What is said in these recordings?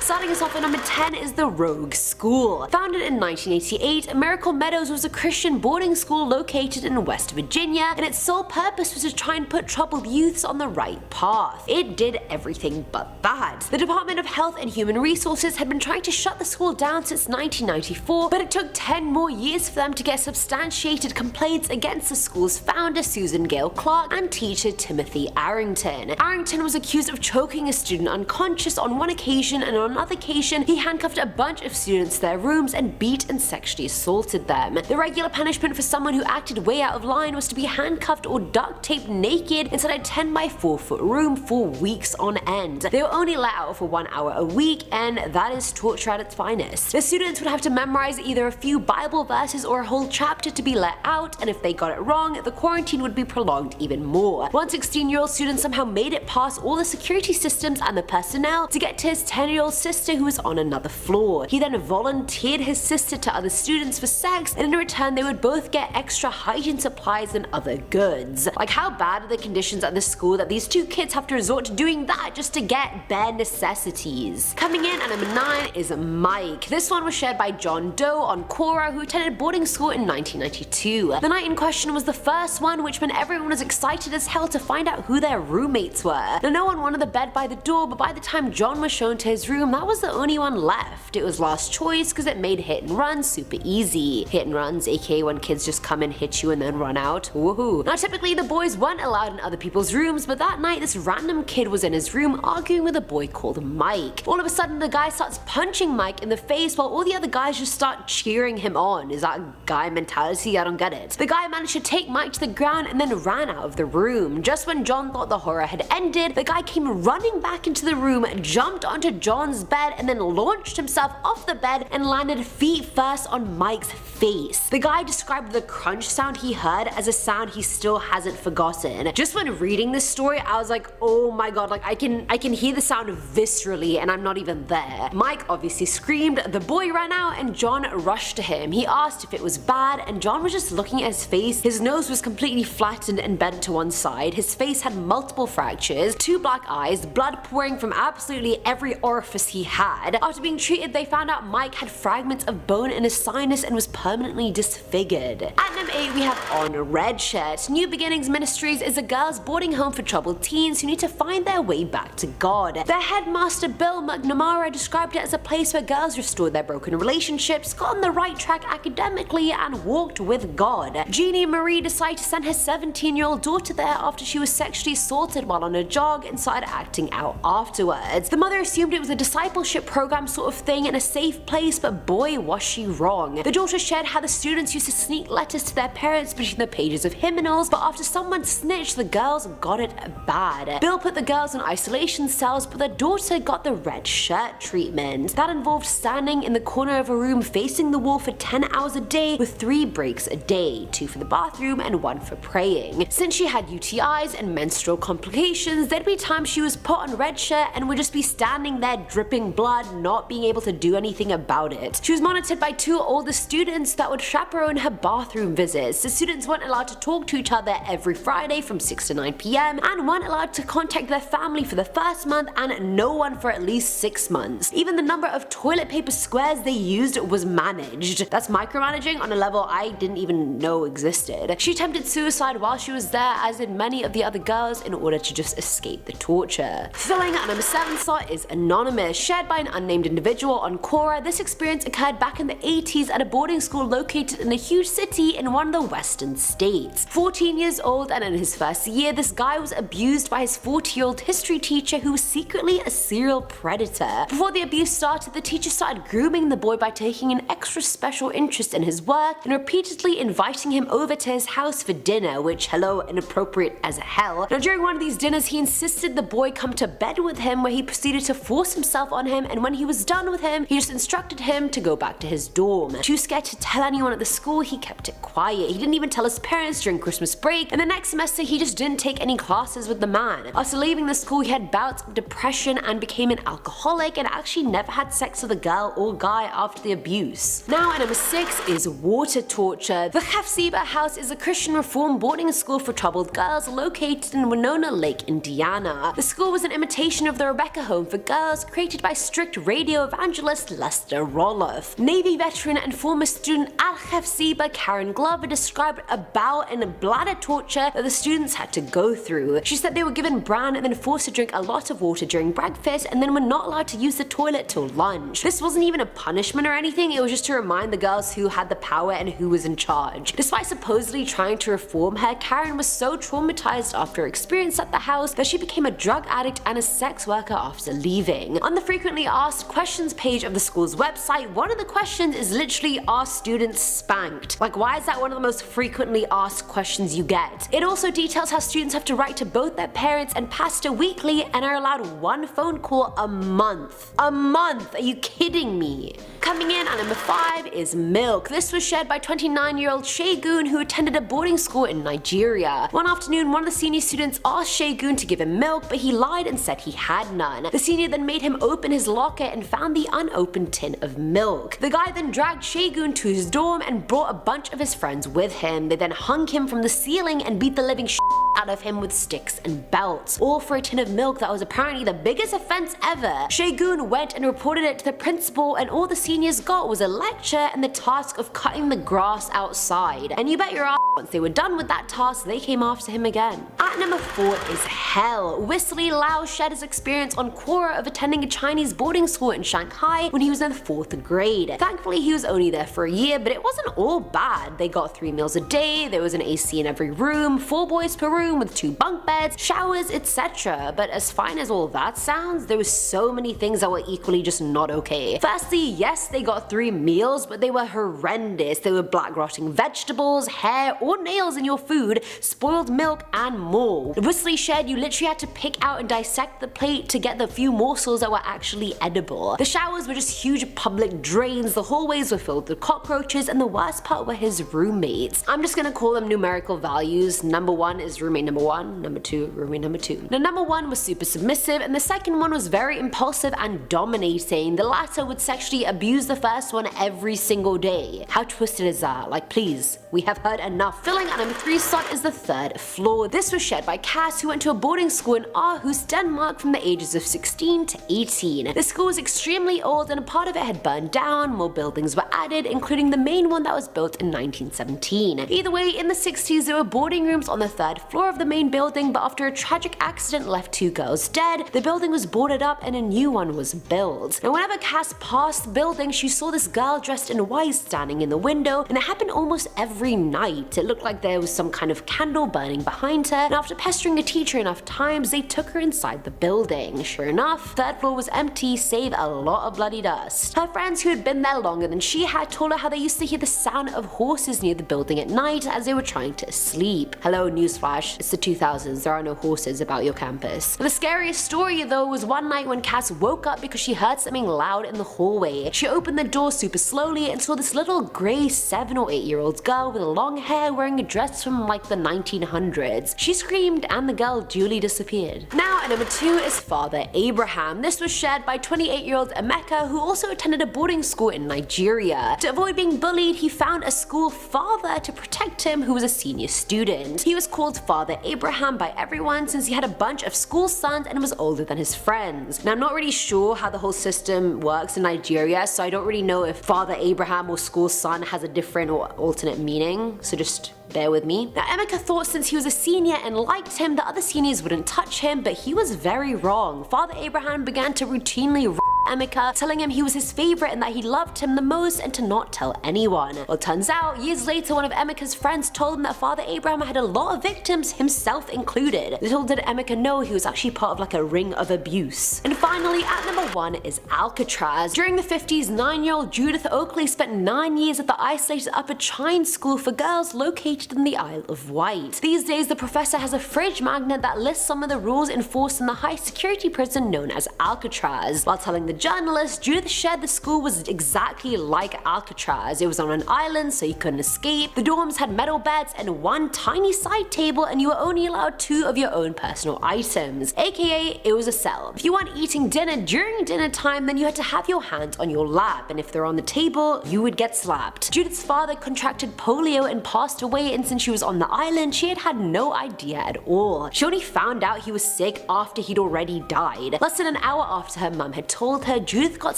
Starting us off at number 10 is the Rogue School. Founded in 1988, Miracle Meadows was a Christian boarding school located in West Virginia, and its sole purpose was to try and put troubled youths on the right path. It did everything but that. The Department of Health and Human Resources had been trying to shut the school down since 1994, but it took 10 more years for them to get substantiated complaints against the school's founder Susan Gale Clark and teacher Timothy Arrington. Arrington was accused of choking a student unconscious on one occasion, and on another occasion he handcuffed a bunch of students to their rooms and beat and sexually assaulted them. The regular punishment for someone who acted way out of line was to be handcuffed or duct taped naked inside a 10 by 4 foot room for weeks on end. They were only let out for 1 hour a week, and that is torture at its finest. The students would have to memorize either a few Bible verses or a whole chapter to be let out, and if they got it wrong, the quarantine would be prolonged even more. One 16-year-old student somehow made it past all the security systems and the personnel to get to his 10-year-old sister who was on another floor. He then volunteered his sister to other students for sex, and in return they would both get extra hygiene supplies and other goods. Like, how bad are the conditions at this school that these two kids have to resort to doing that just to get bare necessities? Coming in at number 9 is Mike. This one was shared by John Doe on Quora, who attended boarding school in 1992. The night in question was the first one, which meant everyone was excited as hell to find out who their roommates were. Now, no one wanted the bed by the door, but by the time John was shown to his room, that was the only one left. It was last choice because it made hit and run super easy. Hit and runs, aka when kids just come and hit you and then run out. Woohoo. Now, typically the boys weren't allowed in other people's rooms, but that night this random kid was in his room arguing with a boy called Mike. All of a sudden the guy starts punching Mike in the face while all the other guys just start cheering him on. Is that guy mentality? I don't get it. The guy managed to take Mike to the ground and then ran out of the room. Just when John thought the horror had ended, the guy came running back into the room, jumped onto John's bed, and then launched himself off the bed and landed feet first on Mike's face. The guy described the crunch sound he heard as a sound he still hasn't forgotten. Just when reading this story, I was like, oh my god, like I can hear the sound viscerally and I'm not even there. Mike obviously screamed, the boy ran out, and John rushed to him. He asked if it was bad, and John was just looking at his face. His nose was completely flattened and bent to one side. His face had multiple fractures, 2 black eyes, blood pouring from absolutely every orifice he had. After being treated, they found out Mike had fragments of bone in his sinus and was permanently disfigured. At number 8 we have On Red Shirt. New Beginnings Ministries is a girls' boarding home for troubled teens who need to find their way back to God. Their headmaster Bill McNamara described it as a place where girls restored their broken relationships, got on the right track academically, and walked with God. Jeannie Marie decided to send her 17-year-old daughter there after she was sexually assaulted while on a jog and started acting out afterwards. The mother assumed it was a discipleship program sort of thing in a safe place, but boy was she wrong. The daughter shared how the students used to sneak letters to their parents between the pages of hymnals, but after someone snitched, the girls got it bad. Bill put the girls in isolation cells, but the daughter got the red shirt treatment. That involved standing in the corner of a room facing the wall for 10 hours a day with 3 breaks a day, 2 for the bathroom and 1 for praying. Since she had UTIs and menstrual complications, there'd be times she was put on red shirt and would just be standing there dripping blood, not being able to do anything about it. She was monitored by 2 older students that would chaperone her bathroom visits. The students weren't allowed to talk to each other every Friday from 6 to 9 p.m. and weren't allowed to contact their family for the first month and no one for at least 6 months. Even the number of toilet paper squares they used was managed. That's micromanaging on a level I didn't even know existed. She attempted suicide while she was there, as did many of the other girls, in order to just escape the torture. Filling at number 7 slot is Anonymous, shared by an unnamed individual on Quora. This experience occurred back in the 80s at a boarding school located in a huge city in one of the western states. 14 years old and in his first year, this guy was abused by his 40-year-old history teacher who was secretly a serial predator. Before the abuse started, the teacher started grooming the boy by taking an extra special interest in his work and repeatedly inviting him over to his house for dinner, which, hello, inappropriate as hell. Now, during one of these dinners, he insisted the boy come to bed with him, where he proceeded to force himself on him, and when he was done with him, he just instructed him to go back to his dorm. Too scared to tell anyone at the school, he kept it quiet. He didn't even tell his parents during Christmas break, and the next semester he just didn't take any classes with the man. After leaving the school, he had bouts of depression and became an alcoholic, and actually never had sex with a girl or guy after the abuse. Now at number 6 is water torture. The Hafsiba House is a Christian reform boarding school for troubled girls located in Winona Lake, Indiana. The school was an imitation of the Rebecca Home for girls, created narrated by strict radio evangelist Lester Roloff. Navy veteran and former student Al-Khafsiba Karen Glover described a bowel and bladder torture that the students had to go through. She said they were given bran and then forced to drink a lot of water during breakfast and then were not allowed to use the toilet till lunch. This wasn't even a punishment or anything, it was just to remind the girls who had the power and who was in charge. Despite supposedly trying to reform her, Karen was so traumatized after her experience at the house that she became a drug addict and a sex worker after leaving. On the frequently asked questions page of the school's website, one of the questions is literally, are students spanked? Like, why is that one of the most frequently asked questions you get? It also details how students have to write to both their parents and pastor weekly and are allowed one phone call a month. A month? Are you kidding me? Coming in at number 5 is milk. This was shared by 29-year-old Shegun who attended a boarding school in Nigeria. One afternoon, one of the senior students asked Shegun to give him milk, but he lied and said he had none. The senior then made him open his locker and found the unopened tin of milk. The guy then dragged Shegun to his dorm and brought a bunch of his friends with him. They then hung him from the ceiling and beat the living out of him with sticks and belts, all for a tin of milk that was apparently the biggest offense ever. Shegun went and reported it to the principal, and all the seniors got was a lecture and the task of cutting the grass outside. And you bet your ass once they were done with that task, they came after him again. At number 4 is hell. Wesley Lau shared his experience on Quora of attending a Chinese boarding school in Shanghai when he was in the 4th grade. Thankfully, he was only there for a year, but it wasn't all bad. They got 3 meals a day, there was an AC in every room, 4 boys per room with 2 bunk beds, showers, etc. But as fine as all that sounds, there were so many things that were equally just not okay. Firstly, yes, they got 3 meals, but they were horrendous. There were black rotting vegetables, hair or nails in your food, spoiled milk, and more. Wesley shared you literally had to pick out and dissect the plate to get the few morsels that were actually edible. The showers were just huge public drains, the hallways were filled with cockroaches, and the worst part were his roommates. I'm just gonna call them numerical values. Number 1 is roommate number 1, number 2, roommate number 2. Now, number 1 was super submissive, and the second one was very impulsive and dominating. The latter would sexually abuse the first one every single day. How twisted is that? Like, please, we have heard enough. Filling at number 3 slot is the 3rd floor. This was shared by Cass, who went to a boarding school in Aarhus, Denmark from the ages of 16 to 18. The school was extremely old and a part of it had burned down, more buildings were added, including the main one that was built in 1917. Either way, in the 60s there were boarding rooms on the 3rd floor of the main building, but after a tragic accident left 2 girls dead, the building was boarded up and a new one was built. And whenever Cass passed the building, she saw this girl dressed in white standing in the window, and it happened almost every night. It looked like there was some kind of candle burning behind her, and after pestering the teacher enough times, they took her inside the building. Sure enough, 3rd floor was empty, save a lot of bloody dust. Her friends who had been there longer than she had told her how they used to hear the sound of horses near the building at night as they were trying to sleep. Hello, newsflash, it's the 2000s, there are no horses about your campus. The scariest story though was one night when Cass woke up because she heard something loud in the hallway. She opened the door super slowly and saw this little grey 7 or 8-year-old girl with long hair wearing a dress from like the 1900s. She screamed and the girl duly disappeared. Now at number 2 is Father Abraham. This was shared by 28-year-old Emeka, who also attended a boarding school in Nigeria. To avoid being bullied, he found a school father to protect him who was a senior student. He was called Father Abraham by everyone since he had a bunch of school sons and was older than his friends. Now I'm not really sure how the whole system works in Nigeria, so I don't really know if Father Abraham or school son has a different or alternate meaning, so just bear with me. Now Emeka thought since he was a senior and liked him, the other seniors wouldn't touch him, but he was very wrong. Father Abraham began to routinely Emeka, telling him he was his favorite and that he loved him the most and to not tell anyone. Well, turns out, years later, one of Emeka's friends told him that Father Abraham had a lot of victims, himself included. Little did Emeka know he was actually part of like a ring of abuse. And finally, at number 1 is Alcatraz. During the 50s, 9-year-old Judith Oakley spent 9 years at the isolated Upper Chine School for girls located in the Isle of Wight. These days, the professor has a fridge magnet that lists some of the rules enforced in the high security prison known as Alcatraz. While telling the journalist, Judith shared the school was exactly like Alcatraz. It was on an island so you couldn't escape. The dorms had metal beds and 1 tiny side table, and you were only allowed 2 of your own personal items, aka it was a cell. If you weren't eating dinner during dinner time, then you had to have your hands on your lap, and if they're on the table, you would get slapped. Judith's father contracted polio and passed away, and since she was on the island, she had had no idea at all. She only found out he was sick after he'd already died. Less than an hour after her mum had told told her Judith got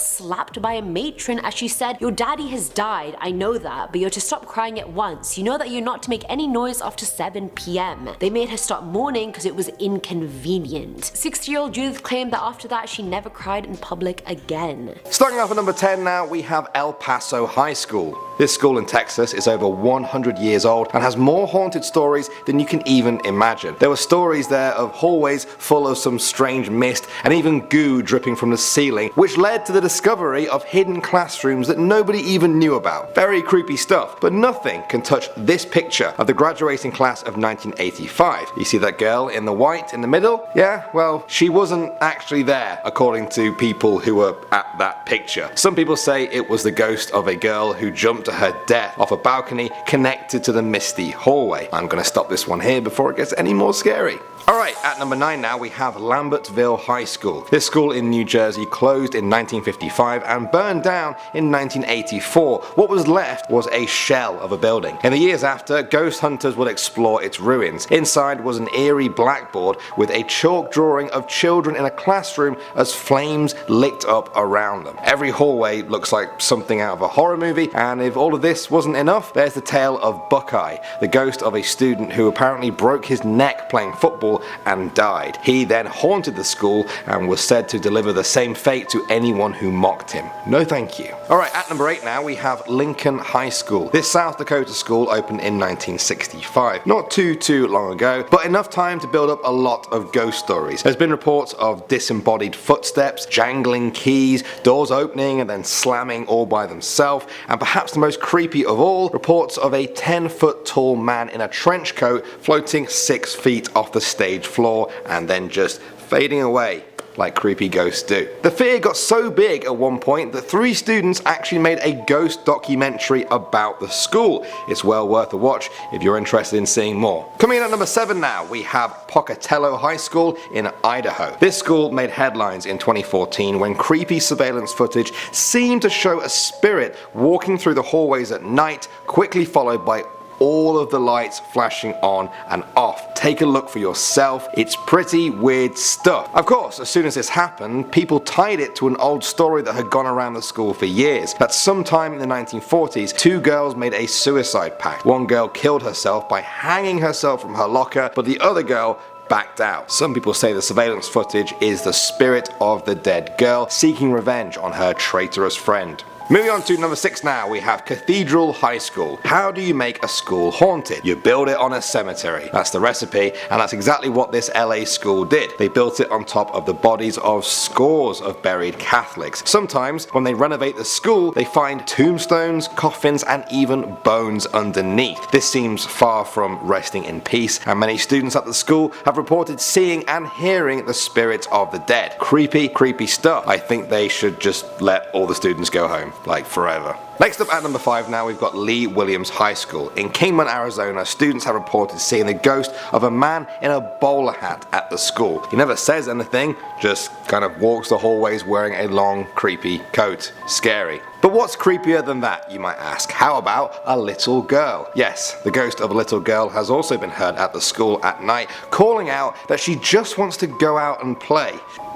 slapped by a matron as she said, "Your daddy has died, I know that, but you're to stop crying at once. You know that you're not to make any noise after 7 p.m. They made her stop mourning because it was inconvenient. 60-year-old Judith claimed that after that she never cried in public again. Starting off at number 10 now, we have El Paso High School. This school in Texas is over 100 years old and has more haunted stories than you can even imagine. There were stories there of hallways full of some strange mist and even goo dripping from the ceiling, which led to the discovery of hidden classrooms that nobody even knew about. Very creepy stuff, but nothing can touch this picture of the graduating class of 1985. You see that girl in the white in the middle? Yeah, well, she wasn't actually there, according to people who were at that picture. Some people say it was the ghost of a girl who jumped to her death off a balcony connected to the misty hallway. I'm gonna stop this one here before it gets any more scary. Alright, at number 9 now we have Lambertville High School. This school in New Jersey closed in 1955 and burned down in 1984. What was left was a shell of a building. In the years after, ghost hunters would explore its ruins. Inside was an eerie blackboard with a chalk drawing of children in a classroom as flames licked up around them. Every hallway looks like something out of a horror movie, and if all of this wasn't enough, there's the tale of Buckeye, the ghost of a student who apparently broke his neck playing football and died. He then haunted the school and was said to deliver the same fate to anyone who mocked him. No thank you. Alright, at number 8 now we have Lincoln High School. This South Dakota school opened in 1965. Not too long ago, but enough time to build up a lot of ghost stories. There's been reports of disembodied footsteps, jangling keys, doors opening and then slamming all by themselves, and perhaps the most creepy of all, reports of a 10-foot tall man in a trench coat floating 6 feet off the stage floor and then just fading away like creepy ghosts do. The fear got so big at one point that 3 students actually made a ghost documentary about the school. It's well worth a watch if you're interested in seeing more. Coming in at number 7 now, we have Pocatello High School in Idaho. This school made headlines in 2014 when creepy surveillance footage seemed to show a spirit walking through the hallways at night, quickly followed by all of the lights flashing on and off. Take a look for yourself, it's pretty weird stuff. Of course, as soon as this happened, people tied it to an old story that had gone around the school for years. That sometime in the 1940s, 2 girls made a suicide pact. One girl killed herself by hanging herself from her locker, but the other girl backed out. Some people say the surveillance footage is the spirit of the dead girl seeking revenge on her traitorous friend. Moving on to number 6 now, we have Cathedral High School. How do you make a school haunted? You build it on a cemetery. That's the recipe, and that's exactly what this LA school did. They built it on top of the bodies of scores of buried Catholics. Sometimes, when they renovate the school, they find tombstones, coffins, and even bones underneath. This seems far from resting in peace, and many students at the school have reported seeing and hearing the spirits of the dead. Creepy stuff. I think they should just let all the students go home. Like forever. Next up at number 5 now, we've got Lee Williams High School. In Kingman, Arizona, students have reported seeing the ghost of a man in a bowler hat at the school. He never says anything, just kind of walks the hallways wearing a long, creepy coat. Scary. But what's creepier than that, you might ask? How about a little girl? Yes, the ghost of a little girl has also been heard at the school at night, calling out that she just wants to go out and play.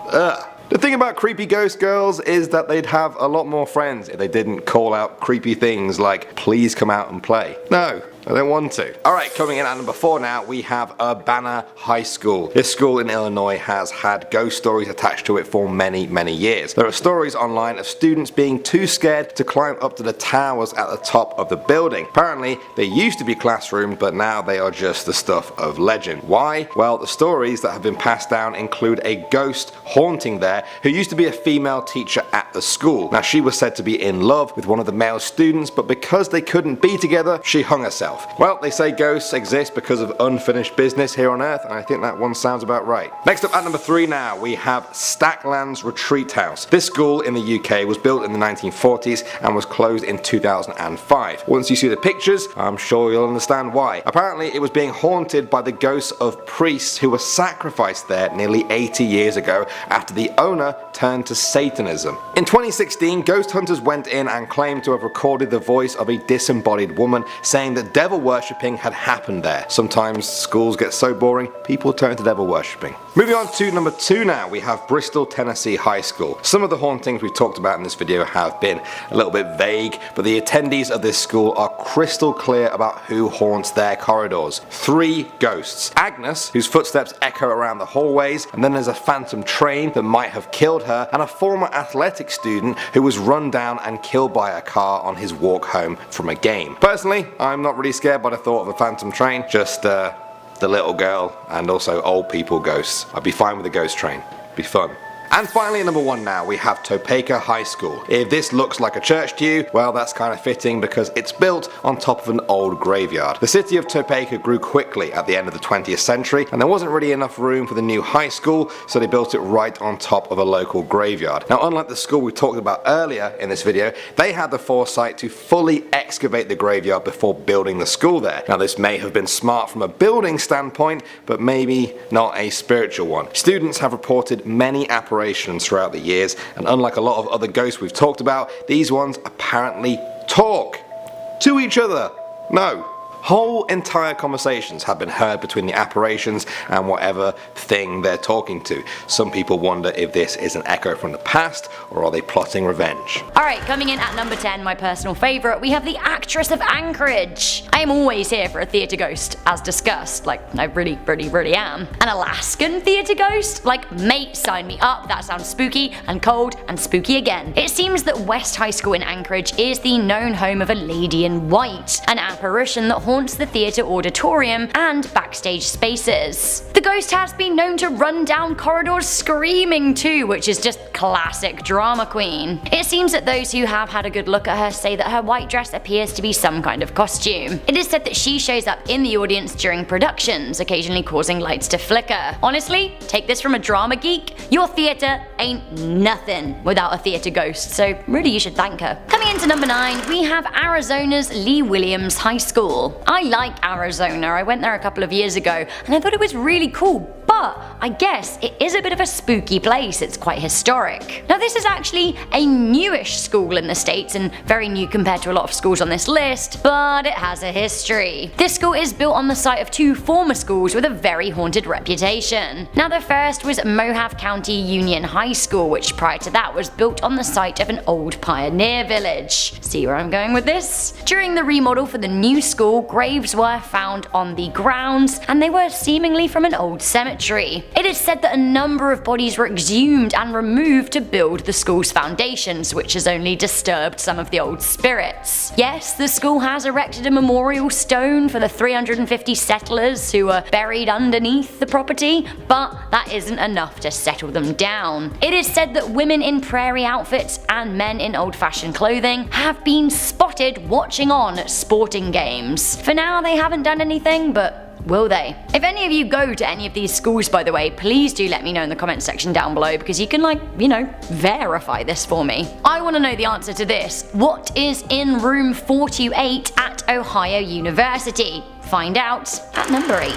Ugh. The thing about creepy ghost girls is that they'd have a lot more friends if they didn't call out creepy things like, please come out and play. No, I don't want to. Alright, coming in at number 4 now, we have Urbana High School. This school in Illinois has had ghost stories attached to it for many years. There are stories online of students being too scared to climb up to the towers at the top of the building. Apparently, they used to be classrooms, but now they are just the stuff of legend. Why? Well, the stories that have been passed down include a ghost haunting there who used to be a female teacher at the school. Now, she was said to be in love with one of the male students, but because they couldn't be together, she hung herself. Well, they say ghosts exist because of unfinished business here on Earth, and I think that one sounds about right. Next up at number 3 now, we have Stacklands Retreat House. This school in the UK was built in the 1940s and was closed in 2005. Once you see the pictures, I'm sure you'll understand why. Apparently, it was being haunted by the ghosts of priests who were sacrificed there nearly 80 years ago after the owner turned to Satanism. In 2016, ghost hunters went in and claimed to have recorded the voice of a disembodied woman saying that devil worshipping had happened there. Sometimes schools get so boring, people turn to devil worshipping. Moving on to number 2 now, we have Bristol, Tennessee High School. Some of the hauntings we've talked about in this video have been a little bit vague, but the attendees of this school are crystal clear about who haunts their corridors. 3 ghosts. Agnes, whose footsteps echo around the hallways, and then there's a phantom train that might have killed her, and a former athletic student who was run down and killed by a car on his walk home from a game. Personally, I'm not really scared by the thought of a phantom train, just the little girl and also old people ghosts. I'd be fine with a ghost train. Be fun. And finally, number 1 now, we have Topeka High School. If this looks like a church to you, well, that's kind of fitting because it's built on top of an old graveyard. The city of Topeka grew quickly at the end of the 20th century, and there wasn't really enough room for the new high school, so they built it right on top of a local graveyard. Now, unlike the school we talked about earlier in this video, they had the foresight to fully excavate the graveyard before building the school there. Now, this may have been smart from a building standpoint, but maybe not a spiritual one. Students have reported many apparitions throughout the years, and unlike a lot of other ghosts we've talked about, these ones apparently talk to each other. No. Whole entire conversations have been heard between the apparitions and whatever thing they're talking to. Some people wonder if this is an echo from the past, or are they plotting revenge? Alright, coming in at number 10, my personal favourite, we have the actress of Anchorage. I am always here for a theatre ghost, as discussed. Like, I really am. An Alaskan theatre ghost? Like, mate, sign me up, that sounds spooky and cold and spooky again. It seems that West High School in Anchorage is the known home of a lady in white, an apparition that haunts the theatre auditorium and backstage spaces. The ghost has been known to run down corridors screaming too, which is just classic drama queen. It seems that those who have had a good look at her say that her white dress appears to be some kind of costume. It is said that she shows up in the audience during productions, occasionally causing lights to flicker. Honestly, take this from a drama geek, your theatre ain't nothing without a theatre ghost, so really you should thank her. Coming into number 9, we have Arizona's Lee Williams High School. I like Arizona, I went there a couple of years ago and I thought it was really cool, but I guess it is a bit of a spooky place. It's quite historic. Now this is actually a newish school in the States and very new compared to a lot of schools on this list, but it has a history. This school is built on the site of 2 former schools with a very haunted reputation. Now the first was Mohave County Union High School, which prior to that was built on the site of an old pioneer village. See where I'm going with this? During the remodel for the new school, graves were found on the grounds and they were seemingly from an old cemetery. It is said that a number of bodies were exhumed and removed to build the school's foundations, which has only disturbed some of the old spirits. Yes, the school has erected a memorial stone for the 350 settlers who were buried underneath the property, but that isn't enough to settle them down. It is said that women in prairie outfits and men in old-fashioned clothing have been spotted watching on at sporting games. For now they haven't done anything, but will they? If any of you go to any of these schools, by the way, please do let me know in the comments section down below, because you can, like, you know, verify this for me. I want to know the answer to this. What is in room 428 at Ohio University? Find out at number 8.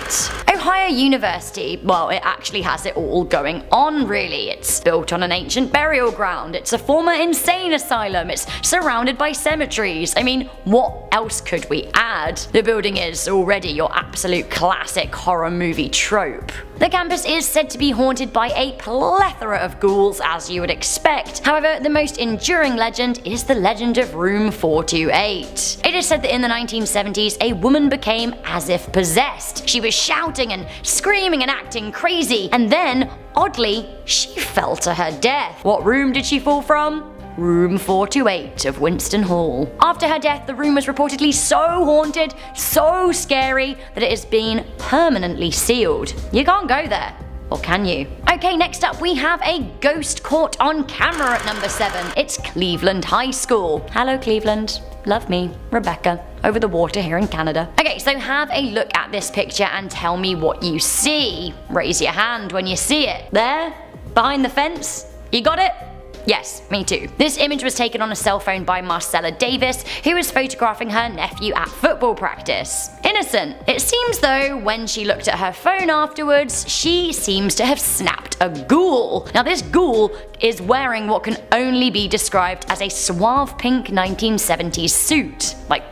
Ohio University, well, it actually has it all going on really. It's built on an ancient burial ground, it's a former insane asylum, it's surrounded by cemeteries. I mean, what else could we add? The building is already your absolute classic horror movie trope. The campus is said to be haunted by a plethora of ghouls, as you would expect. However, the most enduring legend is the legend of room 428. It is said that in the 1970s, a woman became as if possessed. She was shouting and screaming and acting crazy, and then, oddly, she fell to her death. What room did she fall from? Room 428 of Winston Hall. After her death, the room was reportedly so haunted, so scary, that it has been permanently sealed. You can't go there. Or can you? Okay, next up we have a ghost caught on camera at number 7. It's Cleveland High School. Hello Cleveland. Love me, Rebecca, over the water here in Canada. Okay, so have a look at this picture and tell me what you see. Raise your hand when you see it. There? Behind the fence? You got it? Yes, me too. This image was taken on a cell phone by Marcella Davis, who was photographing her nephew at football practice. Innocent. It seems though, when she looked at her phone afterwards, she seems to have snapped a ghoul. Now this ghoul is wearing what can only be described as a suave pink 1970s suit. Like,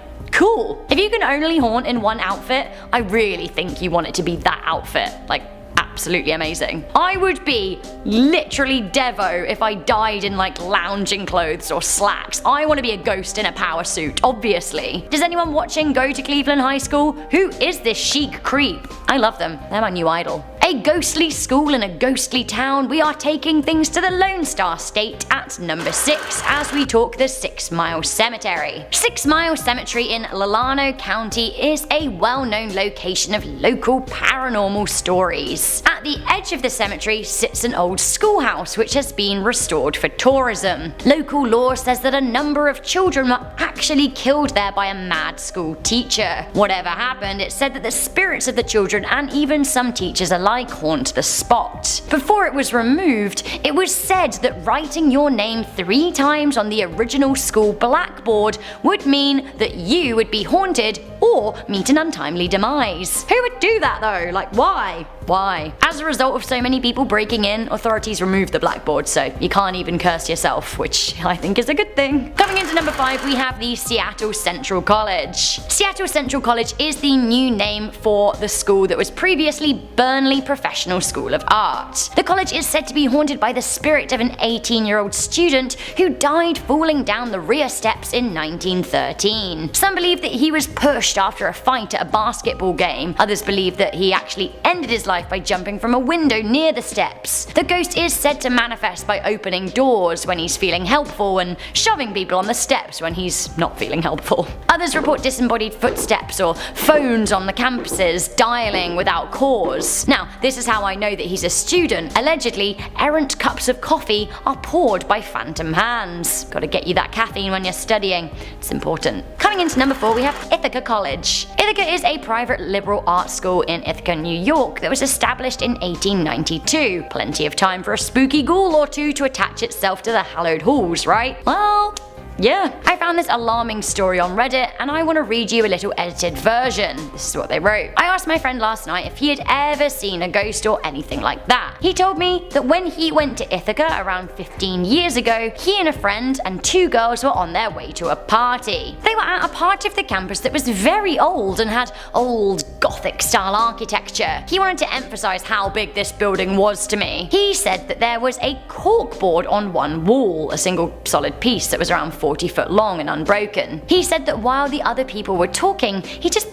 Cool. If you can only haunt in one outfit, I really think you want it to be that outfit. Like, absolutely amazing. I would be literally Devo if I died in like lounging clothes or slacks. I want to be a ghost in a power suit, obviously. Does anyone watching go to Cleveland High School? Who is this chic creep? I love them. They're my new idol. A ghostly school in a ghostly town, we are taking things to the Lone Star State at number 6 as we talk the 6 Mile Cemetery. 6 Mile Cemetery in Lalano County is a well-known location of local paranormal stories. At the edge of the cemetery sits an old schoolhouse which has been restored for tourism. Local lore says that a number of children were actually killed there by a mad school teacher. Whatever happened, it's said that the spirits of the children and even some teachers alike haunt the spot. Before it was removed, it was said that writing your name 3 times on the original school blackboard would mean that you would be haunted or meet an untimely demise. Who would do that though? Like, why? Why? As a result of so many people breaking in, authorities removed the blackboard, so you can't even curse yourself, which I think is a good thing. Coming into number 5, we have the Seattle Central College. Seattle Central College is the new name for the school that was previously Burnley Professional School of Art. The college is said to be haunted by the spirit of an 18-year-old student who died falling down the rear steps in 1913. Some believe that he was pushed after a fight at a basketball game. Others believe that he actually ended his life by jumping from a window near the steps. The ghost is said to manifest by opening doors when he's feeling helpful and shoving people on the steps when he's not feeling helpful. Others report disembodied footsteps or phones on the campuses dialing without cause. Now, this is how I know that he's a student. Allegedly, errant cups of coffee are poured by phantom hands. Gotta get you that caffeine when you're studying. It's important. Coming into number 4, we have Ithaca College. Ithaca is a private liberal arts school in Ithaca, New York that was established in 1892. Plenty of time for a spooky ghoul or two to attach itself to the hallowed halls, right? Well, yeah. I found this alarming story on Reddit and I want to read you a little edited version. This is what they wrote. I asked my friend last night if he had ever seen a ghost or anything like that. He told me that when he went to Ithaca around 15 years ago, he and a friend and 2 girls were on their way to a party. They were at a part of the campus that was very old and had old Gothic style architecture. He wanted to emphasize how big this building was to me. He said that there was a corkboard on one wall, a single solid piece that was around 40 foot long and unbroken. He said that while the other people were talking, he just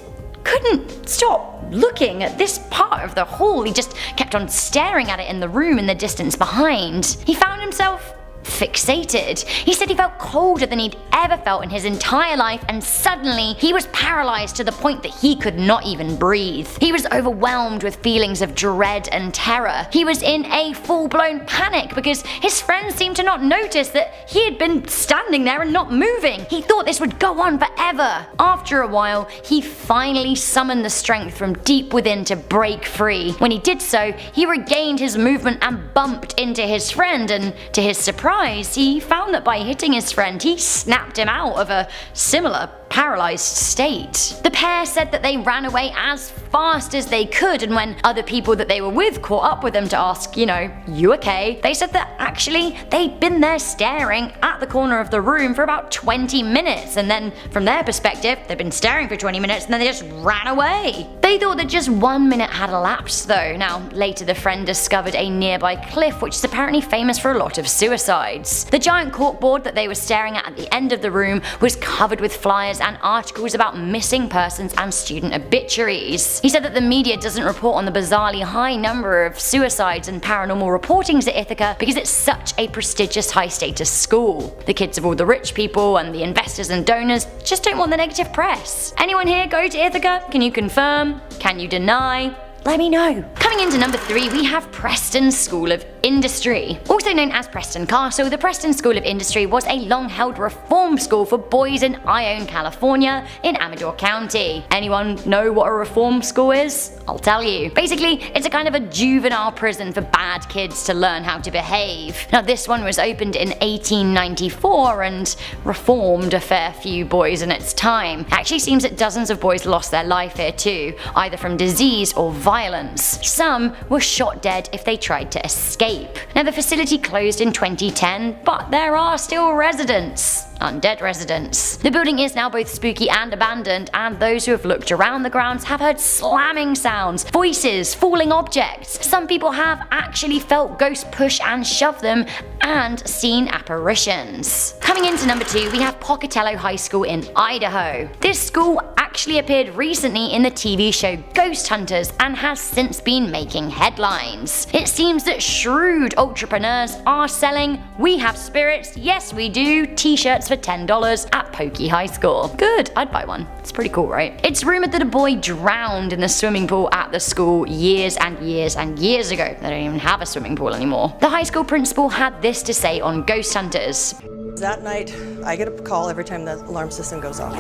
couldn't stop looking at this part of the hall. He just kept on staring at it in the room in the distance behind. He found himself fixated. He said he felt colder than he'd ever felt in his entire life, and suddenly he was paralyzed to the point that he could not even breathe. He was overwhelmed with feelings of dread and terror. He was in a full-blown panic because his friends seemed to not notice that he had been standing there and not moving. He thought this would go on forever. After a while, he finally summoned the strength from deep within to break free. When he did so, he regained his movement and bumped into his friend, and to his surprise, he found that by hitting his friend, he snapped him out of a similar paralyzed state. The pair said that they ran away as fast as they could, and when other people that they were with caught up with them to ask, you okay? They said that actually they'd been there staring at the corner of the room for about 20 minutes, and then from their perspective, they'd been staring for 20 minutes and then they just ran away. They thought that just 1 minute had elapsed though. Now, later the friend discovered a nearby cliff which is apparently famous for a lot of suicides. The giant corkboard that they were staring at the end of the room was covered with flyers and articles about missing persons and student obituaries. He said that the media doesn't report on the bizarrely high number of suicides and paranormal reportings at Ithaca because it's such a prestigious high-status school. The kids of all the rich people and the investors and donors just don't want the negative press. Anyone here go to Ithaca? Can you confirm? Can you deny? Let me know. Coming into number 3, we have Preston School of Industry. Also known as Preston Castle, the Preston School of Industry was a long-held reform school for boys in Ione, California, in Amador County. Anyone know what a reform school is? I'll tell you. Basically, it's a kind of a juvenile prison for bad kids to learn how to behave. Now, this one was opened in 1894 and reformed a fair few boys in its time. It actually seems that dozens of boys lost their life here too, either from disease or violence. Some were shot dead if they tried to escape. escape. Now the facility closed in 2010, but there are still residents. Undead residents. The building is now both spooky and abandoned, and those who have looked around the grounds have heard slamming sounds, voices, falling objects. Some people have actually felt ghosts push and shove them, and seen apparitions. Coming into number 2, we have Pocatello High School in Idaho. This school actually appeared recently in the TV show Ghost Hunters and has since been making headlines. It seems that shrewd entrepreneurs are selling "We have spirits, yes we do" t-shirts for $10 at Pokey High School. Good, I'd buy one. It's pretty cool, right? It's rumored that a boy drowned in the swimming pool at the school years and years and years ago. They don't even have a swimming pool anymore. The high school principal had this to say on Ghost Hunters. That night, I get a call every time the alarm system goes off.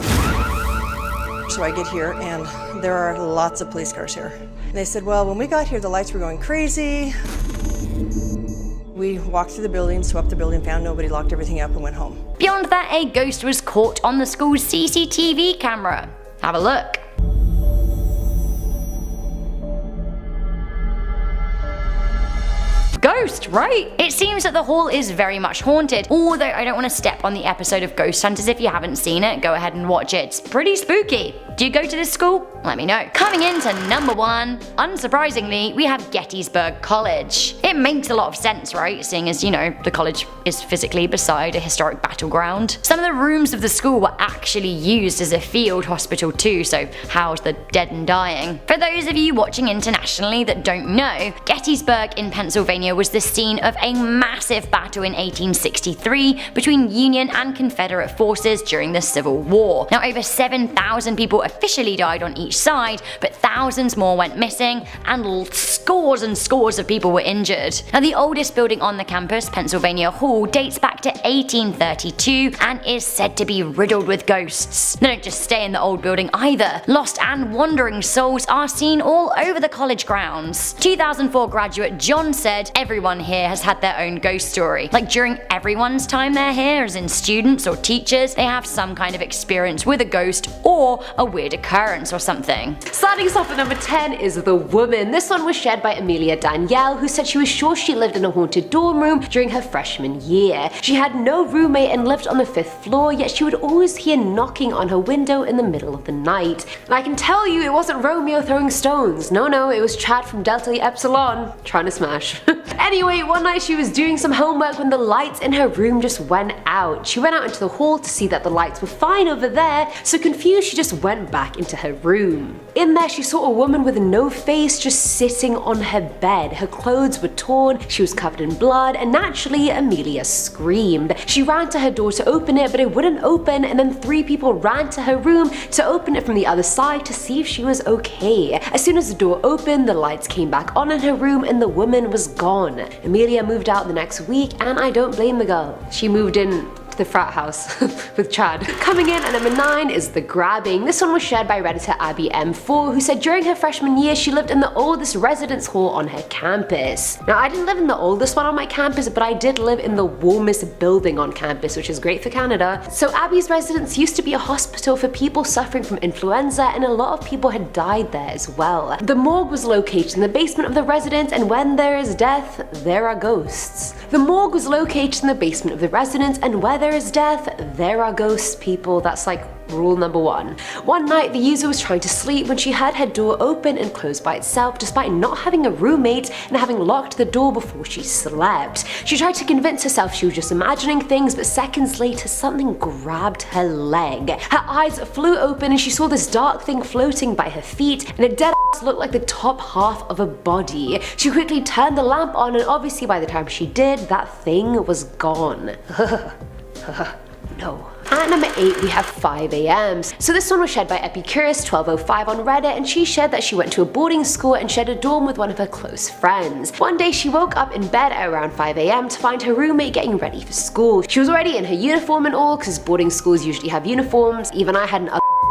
So I get here and there are lots of police cars here. And they said, well, when we got here, the lights were going crazy. We walked through the building, swept the building, found nobody, locked everything up and went home. Beyond that, a ghost was caught on the school's CCTV camera. Have a look. Ghost, right? It seems that the hall is very much haunted, although I don't want to step on the episode of Ghost Hunters. If you haven't seen it, go ahead and watch it. It's pretty spooky. Do you go to this school? Let me know. Coming into number 1, unsurprisingly, we have Gettysburg College. It makes a lot of sense, right? Seeing as, you know, the college is physically beside a historic battleground. Some of the rooms of the school were actually used as a field hospital too, so housed the dead and dying. For those of you watching internationally that don't know, Gettysburg in Pennsylvania was the scene of a massive battle in 1863 between Union and Confederate forces during the Civil War. Now over 7,000 people officially died on each side, but thousands more went missing and scores and scores of people were injured. Now the oldest building on the campus, Pennsylvania Hall, dates back to 1832 and is said to be riddled with ghosts. They don't just stay in the old building either. Lost and wandering souls are seen all over the college grounds. 2004 graduate John said, "Everyone here has had their own ghost story. Like during everyone's time they're here, as in students or teachers, they have some kind of experience with a ghost or a weird occurrence or something." Starting us off at number 10 is The Woman. This one was shared by Amelia Danielle, who said she was sure she lived in a haunted dorm room during her freshman year. She had no roommate and lived on the 5th floor, yet she would always hear knocking on her window in the middle of the night. And I can tell you it wasn't Romeo throwing stones. No, it was Chad from Delta Epsilon trying to smash. Anyway, one night she was doing some homework when the lights in her room just went out. She went out into the hall to see that the lights were fine over there, so confused she just went back into her room. In there she saw a woman with no face just sitting on her bed. Her clothes were torn, she was covered in blood, and naturally Amelia screamed. She ran to her door to open it, but it wouldn't open, and then 3 people ran to her room to open it from the other side to see if she was okay. As soon as the door opened, the lights came back on in her room and the woman was gone. Amelia moved out the next week, and I don't blame the girl. She moved in the frat house with Chad. Coming in at number 9 is The Grabbing. This one was shared by Redditor Abby M4, who said during her freshman year she lived in the oldest residence hall on her campus. Now I didn't live in the oldest one on my campus, but I did live in the warmest building on campus, which is great for Canada. So Abby's residence used to be a hospital for people suffering from influenza, and a lot of people had died there as well. The morgue was located in the basement of the residence, and when there is death, there are ghosts. The morgue was located in the basement of the residence, and where there is death, there are ghosts, people. That's like rule number 1. One night the user was trying to sleep when she heard her door open and close by itself despite not having a roommate and having locked the door before she slept. She tried to convince herself she was just imagining things, but seconds later something grabbed her leg. Her eyes flew open and she saw this dark thing floating by her feet, and it dead looked like the top half of a body. She quickly turned the lamp on, and obviously by the time she did, that thing was gone. No. At number 8 we have 5 a.m. So this one was shared by Epicurus1205 on Reddit, and she shared that she went to a boarding school and shared a dorm with one of her close friends. One day she woke up in bed at around 5 a.m. to find her roommate getting ready for school. She was already in her uniform and all, because boarding schools usually have uniforms. Even I had an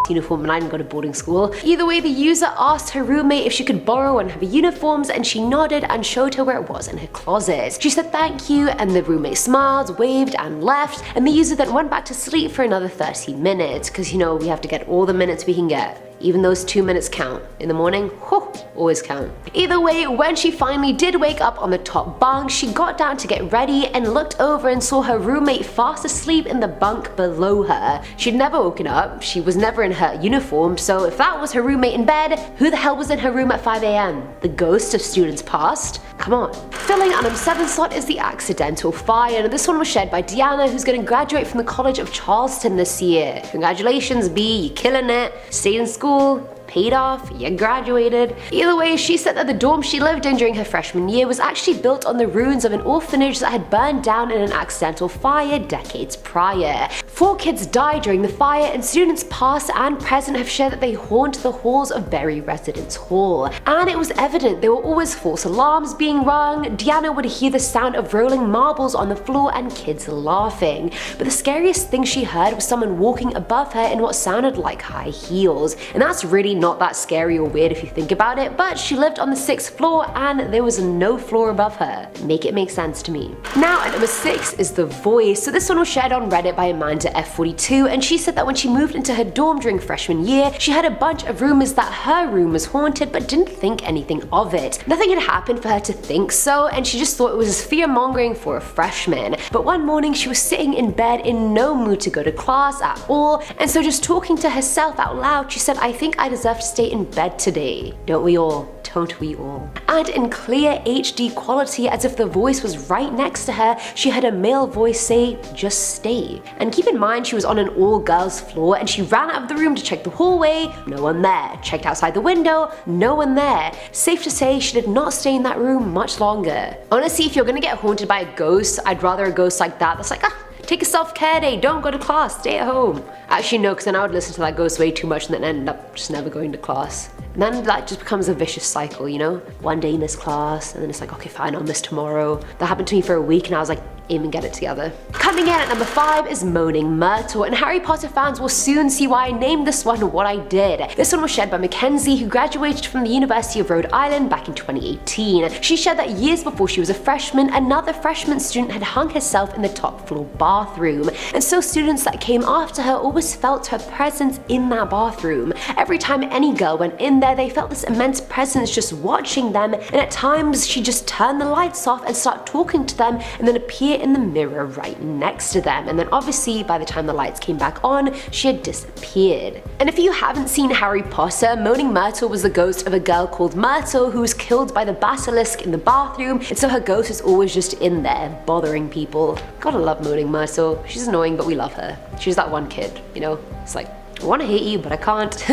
uniform and I didn't go to boarding school. Either way, the user asked her roommate if she could borrow one of her uniforms, and she nodded and showed her where it was in her closet. She said thank you, and the roommate smiled, waved and left, and the user then went back to sleep for another 30 minutes, because you know we have to get all the minutes we can get. Even those 2 minutes count. In the morning, whew, always count. Either way, when she finally did wake up on the top bunk, she got down to get ready and looked over and saw her roommate fast asleep in the bunk below her. She'd never woken up, she was never in her uniform, so if that was her roommate in bed, who the hell was in her room at 5 AM? The ghost of students past? Come on. Filling our number 7 slot is the accidental fire, and this one was shared by Deanna, who's going to graduate from the College of Charleston this year. Congratulations, B, you're killing it. Stayed in school, paid off, you graduated. Either way, she said that the dorm she lived in during her freshman year was actually built on the ruins of an orphanage that had burned down in an accidental fire decades prior. 4 kids died during the fire, and students past and present have shared that they haunt the halls of Berry Residence Hall. And it was evident there were always false alarms being rung. Deanna would hear the sound of rolling marbles on the floor and kids laughing. But the scariest thing she heard was someone walking above her in what sounded like high heels. And that's really not that scary or weird if you think about it, but she lived on the 6th floor and there was no floor above her. Make it make sense to me. Now at number 6 is The Voice. So this one was shared on Reddit by Amanda F42, and she said that when she moved into her dorm during freshman year, she had a bunch of rumors that her room was haunted but didn't think anything of it. Nothing had happened for her to think so, and she just thought it was fear mongering for a freshman. But one morning she was sitting in bed in no mood to go to class at all, and so just talking to herself out loud, she said, "I think I deserve to stay in bed today." Don't we all? Don't we all? And in clear HD quality, as if the voice was right next to her, she heard a male voice say, "Just stay." And keep in mind, she was on an all-girls floor, and she ran out of the room to check the hallway, no one there. Checked outside the window, no one there. Safe to say, she did not stay in that room much longer. Honestly, if you're gonna get haunted by a ghost, I'd rather a ghost like that that's like, take a self-care day, don't go to class, stay at home. Actually no, because then I would listen to that ghost way too much and then end up just never going to class. And then that just becomes a vicious cycle, you know? One day you miss class, and then it's like, okay fine, I'll miss tomorrow. That happened to me for a week and I was like, aim and get it together. Coming in at number 5 is Moaning Myrtle, and Harry Potter fans will soon see why I named this one what I did. This one was shared by Mackenzie, who graduated from the University of Rhode Island back in 2018. She shared that years before she was a freshman, another freshman student had hung herself in the top floor bathroom, and so students that came after her always felt her presence in that bathroom. Every time any girl went in there, they felt this immense presence just watching them, and at times she'd just turn the lights off and start talking to them and then appear in the mirror right next to them, and then obviously by the time the lights came back on, she had disappeared. And if you haven't seen Harry Potter, Moaning Myrtle was the ghost of a girl called Myrtle who was killed by the basilisk in the bathroom, and so her ghost is always just in there bothering people. Gotta love Moaning Myrtle. She's annoying, but we love her. She's that one kid, you know? It's like, I want to hate you, but I can't.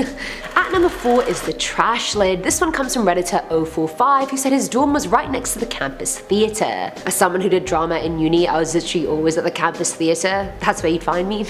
At number 4 is The Trash Lid. This one comes from Redditor 045, who said his dorm was right next to the campus theatre. As someone who did drama in uni, I was literally always at the campus theatre. That's where you'd find me.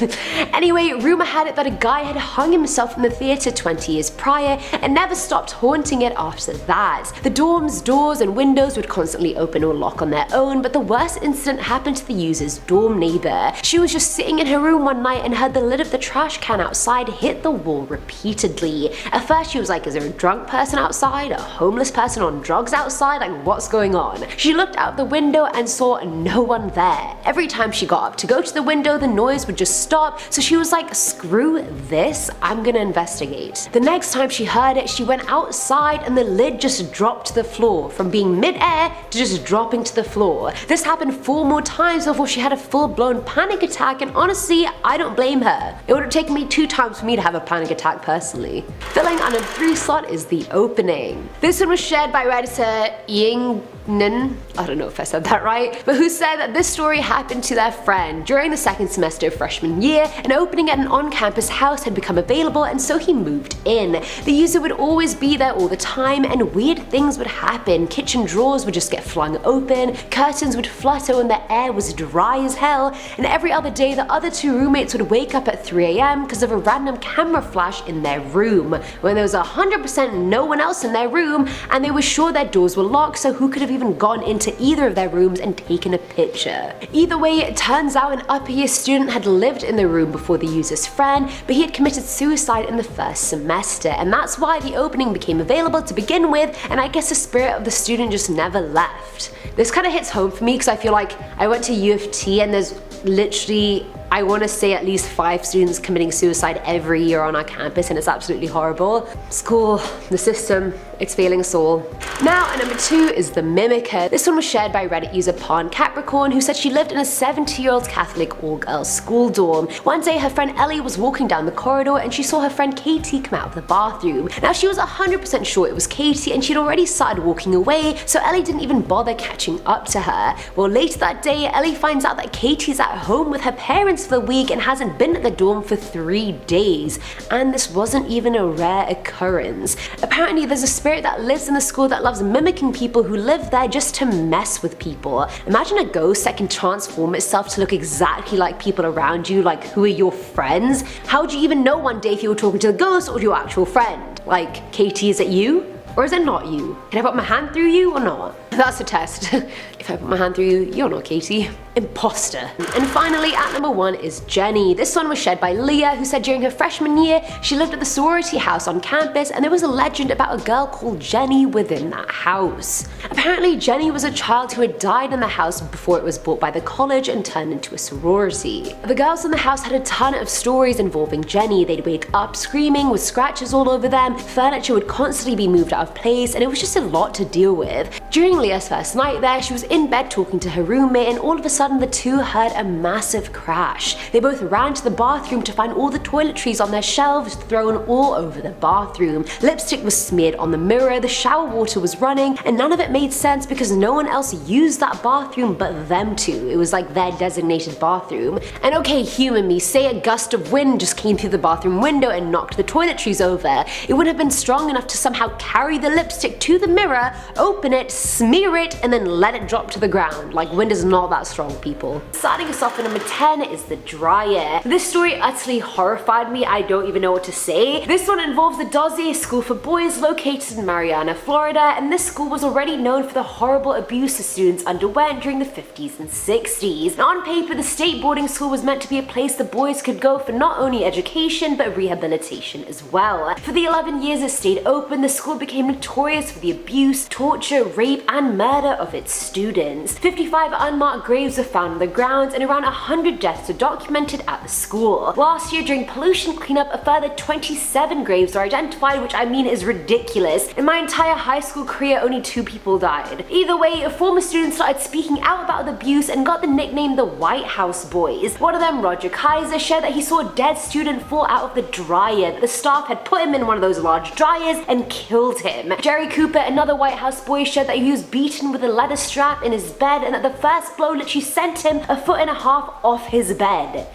Anyway, rumour had it that a guy had hung himself in the theatre 20 years prior and never stopped haunting it after that. The dorm's doors and windows would constantly open or lock on their own, but the worst incident happened to the user's dorm neighbour. She was just sitting in her room one night and heard the lid of the trash can outside hit the wall repeatedly. At first she was like, is there a drunk person outside? A homeless person on drugs outside? Like, what's going on? She looked out the window and saw no one there. Every time she got up to go to the window, the noise would just stop, so she was like, screw this, I'm gonna investigate. The next time she heard it, she went outside and the lid just dropped to the floor, from being mid-air to just dropping to the floor. This happened 4 more times before she had a full-blown panic attack, and honestly, I don't blame her. It would have taken me 2 times for me to have a panic attack personally. Filling on a 3 slot is The Opening. This one was shared by Redditor Yingnan, I don't know if I said that right, but who said that this story happened to their friend. During the 2nd semester of freshman year, an opening at an on-campus house had become available, and so he moved in. The user would always be there all the time, and weird things would happen. Kitchen drawers would just get flung open, curtains would flutter when the air was dry as hell, and every other day the other 2 roommates would wake up at 3 AM because of a random camera flash in their room, when there was 100% no one else in their room, and they were sure their doors were locked, so who could have even gone into either of their rooms and taken a picture? Either way, it turns out an upper year student had lived in the room before the user's friend, but he had committed suicide in the 1st semester, and that's why the opening became available to begin with, and I guess the spirit of the student just never left. This kind of hits home for me because I feel like I went to U of T and there's literally, I want to say at least 5 students committing suicide every year on our campus, and it's absolutely horrible. School, the system, it's failing us all. Now at number 2 is the Mimicker. This one was shared by Reddit user Pawn Capricorn, who said she lived in a 70-year-old Catholic all-girls school dorm. One day her friend Ellie was walking down the corridor and she saw her friend Katie come out of the bathroom. Now she was 100% sure it was Katie and she'd already started walking away, so Ellie didn't even bother catching up to her. Well, later that day, Ellie finds out that Katie's at home with her parents for the week and hasn't been at the dorm for 3 days. And this wasn't even a rare occurrence. Apparently there's a spirit that lives in the school that loves mimicking people who live there just to mess with people. Imagine a ghost that can transform itself to look exactly like people around you, like who are your friends? How would you even know one day if you were talking to the ghost or your actual friend? Like, Katie, is it you? Or is it not you? Can I put my hand through you or not? That's a test. If I put my hand through you, you're not Katie. Imposter. And finally, at number 1 is Jenny. This one was shared by Leah, who said during her freshman year, she lived at the sorority house on campus, and there was a legend about a girl called Jenny within that house. Apparently, Jenny was a child who had died in the house before it was bought by the college and turned into a sorority. The girls in the house had a ton of stories involving Jenny. They'd wake up screaming with scratches all over them, furniture would constantly be moved out of place, and it was just a lot to deal with. During Leah's first night there, she was in bed talking to her roommate, and all of a sudden the two heard a massive crash. They both ran to the bathroom to find all the toiletries on their shelves thrown all over the bathroom. Lipstick was smeared on the mirror, the shower water was running, and none of it made sense because no one else used that bathroom but them two. It was like their designated bathroom. And okay, humor me, say a gust of wind just came through the bathroom window and knocked the toiletries over. It would have been strong enough to somehow carry the lipstick to the mirror, open it, smear it, and then let it drop to the ground. Like, wind is not that strong, people. Starting us off at number 10 is the dryer. This story utterly horrified me. I don't even know what to say. This one involves the Dozier School for Boys located in Marianna, Florida, and this school was already known for the horrible abuse the students underwent during the 50s and 60s. Now, on paper, the state boarding school was meant to be a place the boys could go for not only education but rehabilitation as well. For the 11 years it stayed open, the school became notorious for the abuse, torture, rape, and murder of its students. 55 unmarked graves were found on the grounds, and around 100 deaths were documented at the school. Last year, during pollution cleanup, a further 27 graves were identified, which I mean is ridiculous. In my entire high school career, only 2 people died. Either way, a former student started speaking out about the abuse and got the nickname the White House Boys. One of them, Roger Kaiser, shared that he saw a dead student fall out of the dryer, that the staff had put him in one of those large dryers and killed him. Jerry Cooper, another White House boy, shared that he was beaten with a leather strap in his bed and that the first blow literally sent him 1.5 feet off his bed.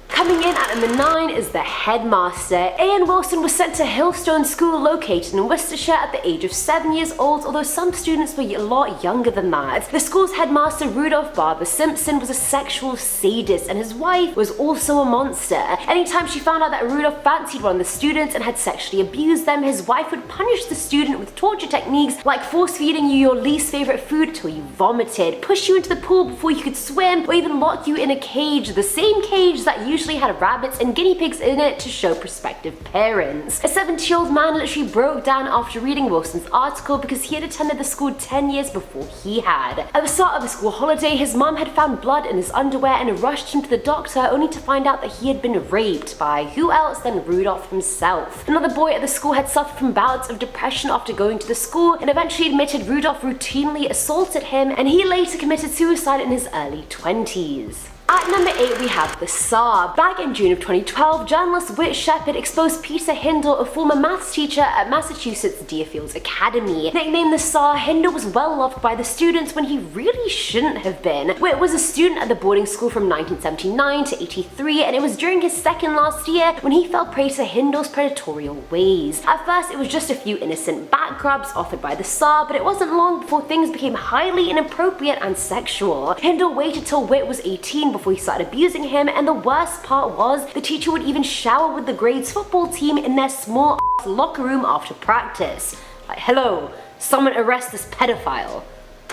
Coming in at number 9 is the headmaster. A.N. Wilson was sent to Hillstone School located in Worcestershire at the age of 7 years old, although some students were a lot younger than that. The school's headmaster, Rudolph Barber Simpson, was a sexual sadist, and his wife was also a monster. Anytime she found out that Rudolph fancied one of the students and had sexually abused them, his wife would punish the student with torture techniques like force-feeding you your least favorite food till you vomited, push you into the pool before you could swim, or even lock you in a cage, the same cage that usually had rabbits and guinea pigs in it to show prospective parents. A 70-year-old man literally broke down after reading Wilson's article because he had attended the school 10 years before he had. At the start of the school holiday, his mom had found blood in his underwear and rushed him to the doctor, only to find out that he had been raped by who else than Rudolph himself. Another boy at the school had suffered from bouts of depression after going to the school and eventually admitted Rudolph routinely assaulted him, and he later committed suicide in his early 20s. At number 8 we have the Tsar. Back in June of 2012, journalist Whit Shepard exposed Peter Hindle, a former maths teacher at Massachusetts Deerfield Academy. Nicknamed the Tsar, Hindle was well loved by the students when he really shouldn't have been. Whit was a student at the boarding school from 1979 to 83, and it was during his second last year when he fell prey to Hindle's predatory ways. At first, it was just a few innocent back rubs offered by the Tsar, but it wasn't long before things became highly inappropriate and sexual. Hindle waited till Whit was 18 before he started abusing him, and the worst part was the teacher would even shower with the grade's football team in their small locker room after practice. Like, hello, someone arrest this pedophile.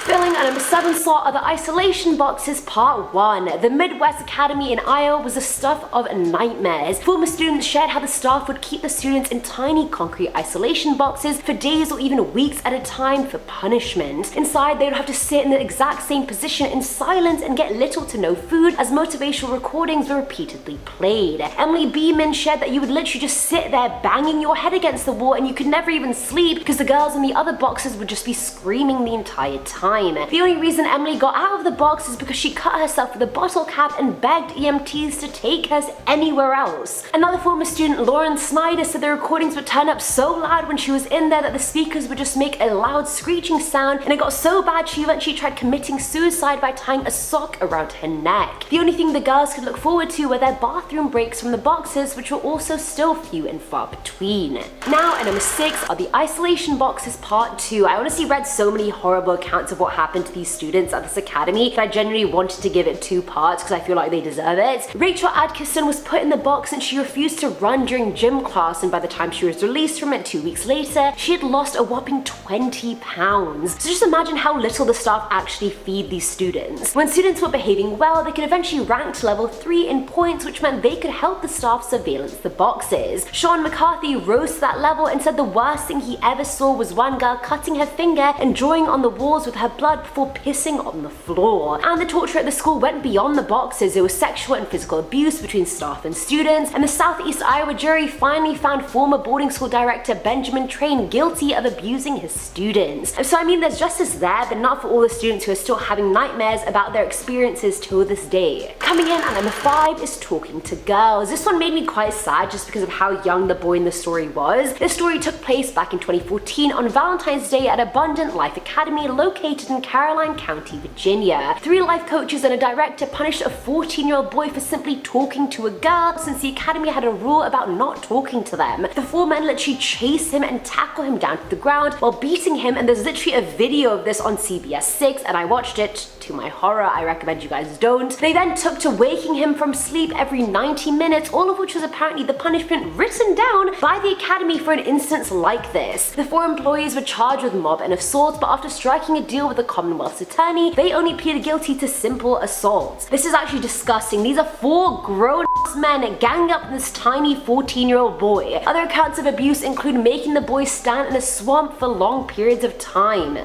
Filling at number 7 slot are the isolation boxes part 1. The Midwest Academy in Iowa was the stuff of nightmares. Former students shared how the staff would keep the students in tiny concrete isolation boxes for days or even weeks at a time for punishment. Inside, they would have to sit in the exact same position in silence and get little to no food as motivational recordings were repeatedly played. Emily Beeman shared that you would literally just sit there banging your head against the wall and you could never even sleep because the girls in the other boxes would just be screaming the entire time. The only reason Emily got out of the box is because she cut herself with a bottle cap and begged EMTs to take her anywhere else. Another former student, Lauren Snyder, said the recordings would turn up so loud when she was in there that the speakers would just make a loud screeching sound, and it got so bad she eventually tried committing suicide by tying a sock around her neck. The only thing the girls could look forward to were their bathroom breaks from the boxes, which were also still few and far between. Now at number 6 are the isolation boxes part 2. I honestly read so many horrible accounts of what happened to these students at this academy that I genuinely wanted to give it 2 parts because I feel like they deserve it. Rachel Atkinson was put in the box and she refused to run during gym class, and by the time she was released from it 2 weeks later, she had lost a whopping 20 pounds. So just imagine how little the staff actually feed these students. When students were behaving well, they could eventually rank to level 3 in points, which meant they could help the staff surveillance the boxes. Sean McCarthy rose to that level and said the worst thing he ever saw was one girl cutting her finger and drawing on the walls with her blood before pissing on the floor. And the torture at the school went beyond the boxes. There was sexual and physical abuse between staff and students, and the Southeast Iowa jury finally found former boarding school director Benjamin Train guilty of abusing his students. So I mean, there's justice there, but not for all the students who are still having nightmares about their experiences till this day. Coming in at number 5 is Talking to Girls. This one made me quite sad just because of how young the boy in the story was. This story took place back in 2014 on Valentine's Day at Abundant Life Academy located in Caroline County, Virginia. 3 life coaches and a director punished a 14-year-old boy for simply talking to a girl since the academy had a rule about not talking to them. The 4 men literally chase him and tackle him down to the ground while beating him, and there's literally a video of this on CBS 6 and I watched it. To my horror, I recommend you guys don't. They then took to waking him from sleep every 90 minutes, all of which was apparently the punishment written down by the academy for an instance like this. The 4 employees were charged with mob and assault, but after striking a deal with the Commonwealth's attorney, they only pleaded guilty to simple assault. This is actually disgusting. These are 4 grown-ass men ganged up on this tiny 14-year-old boy. Other accounts of abuse include making the boy stand in a swamp for long periods of time.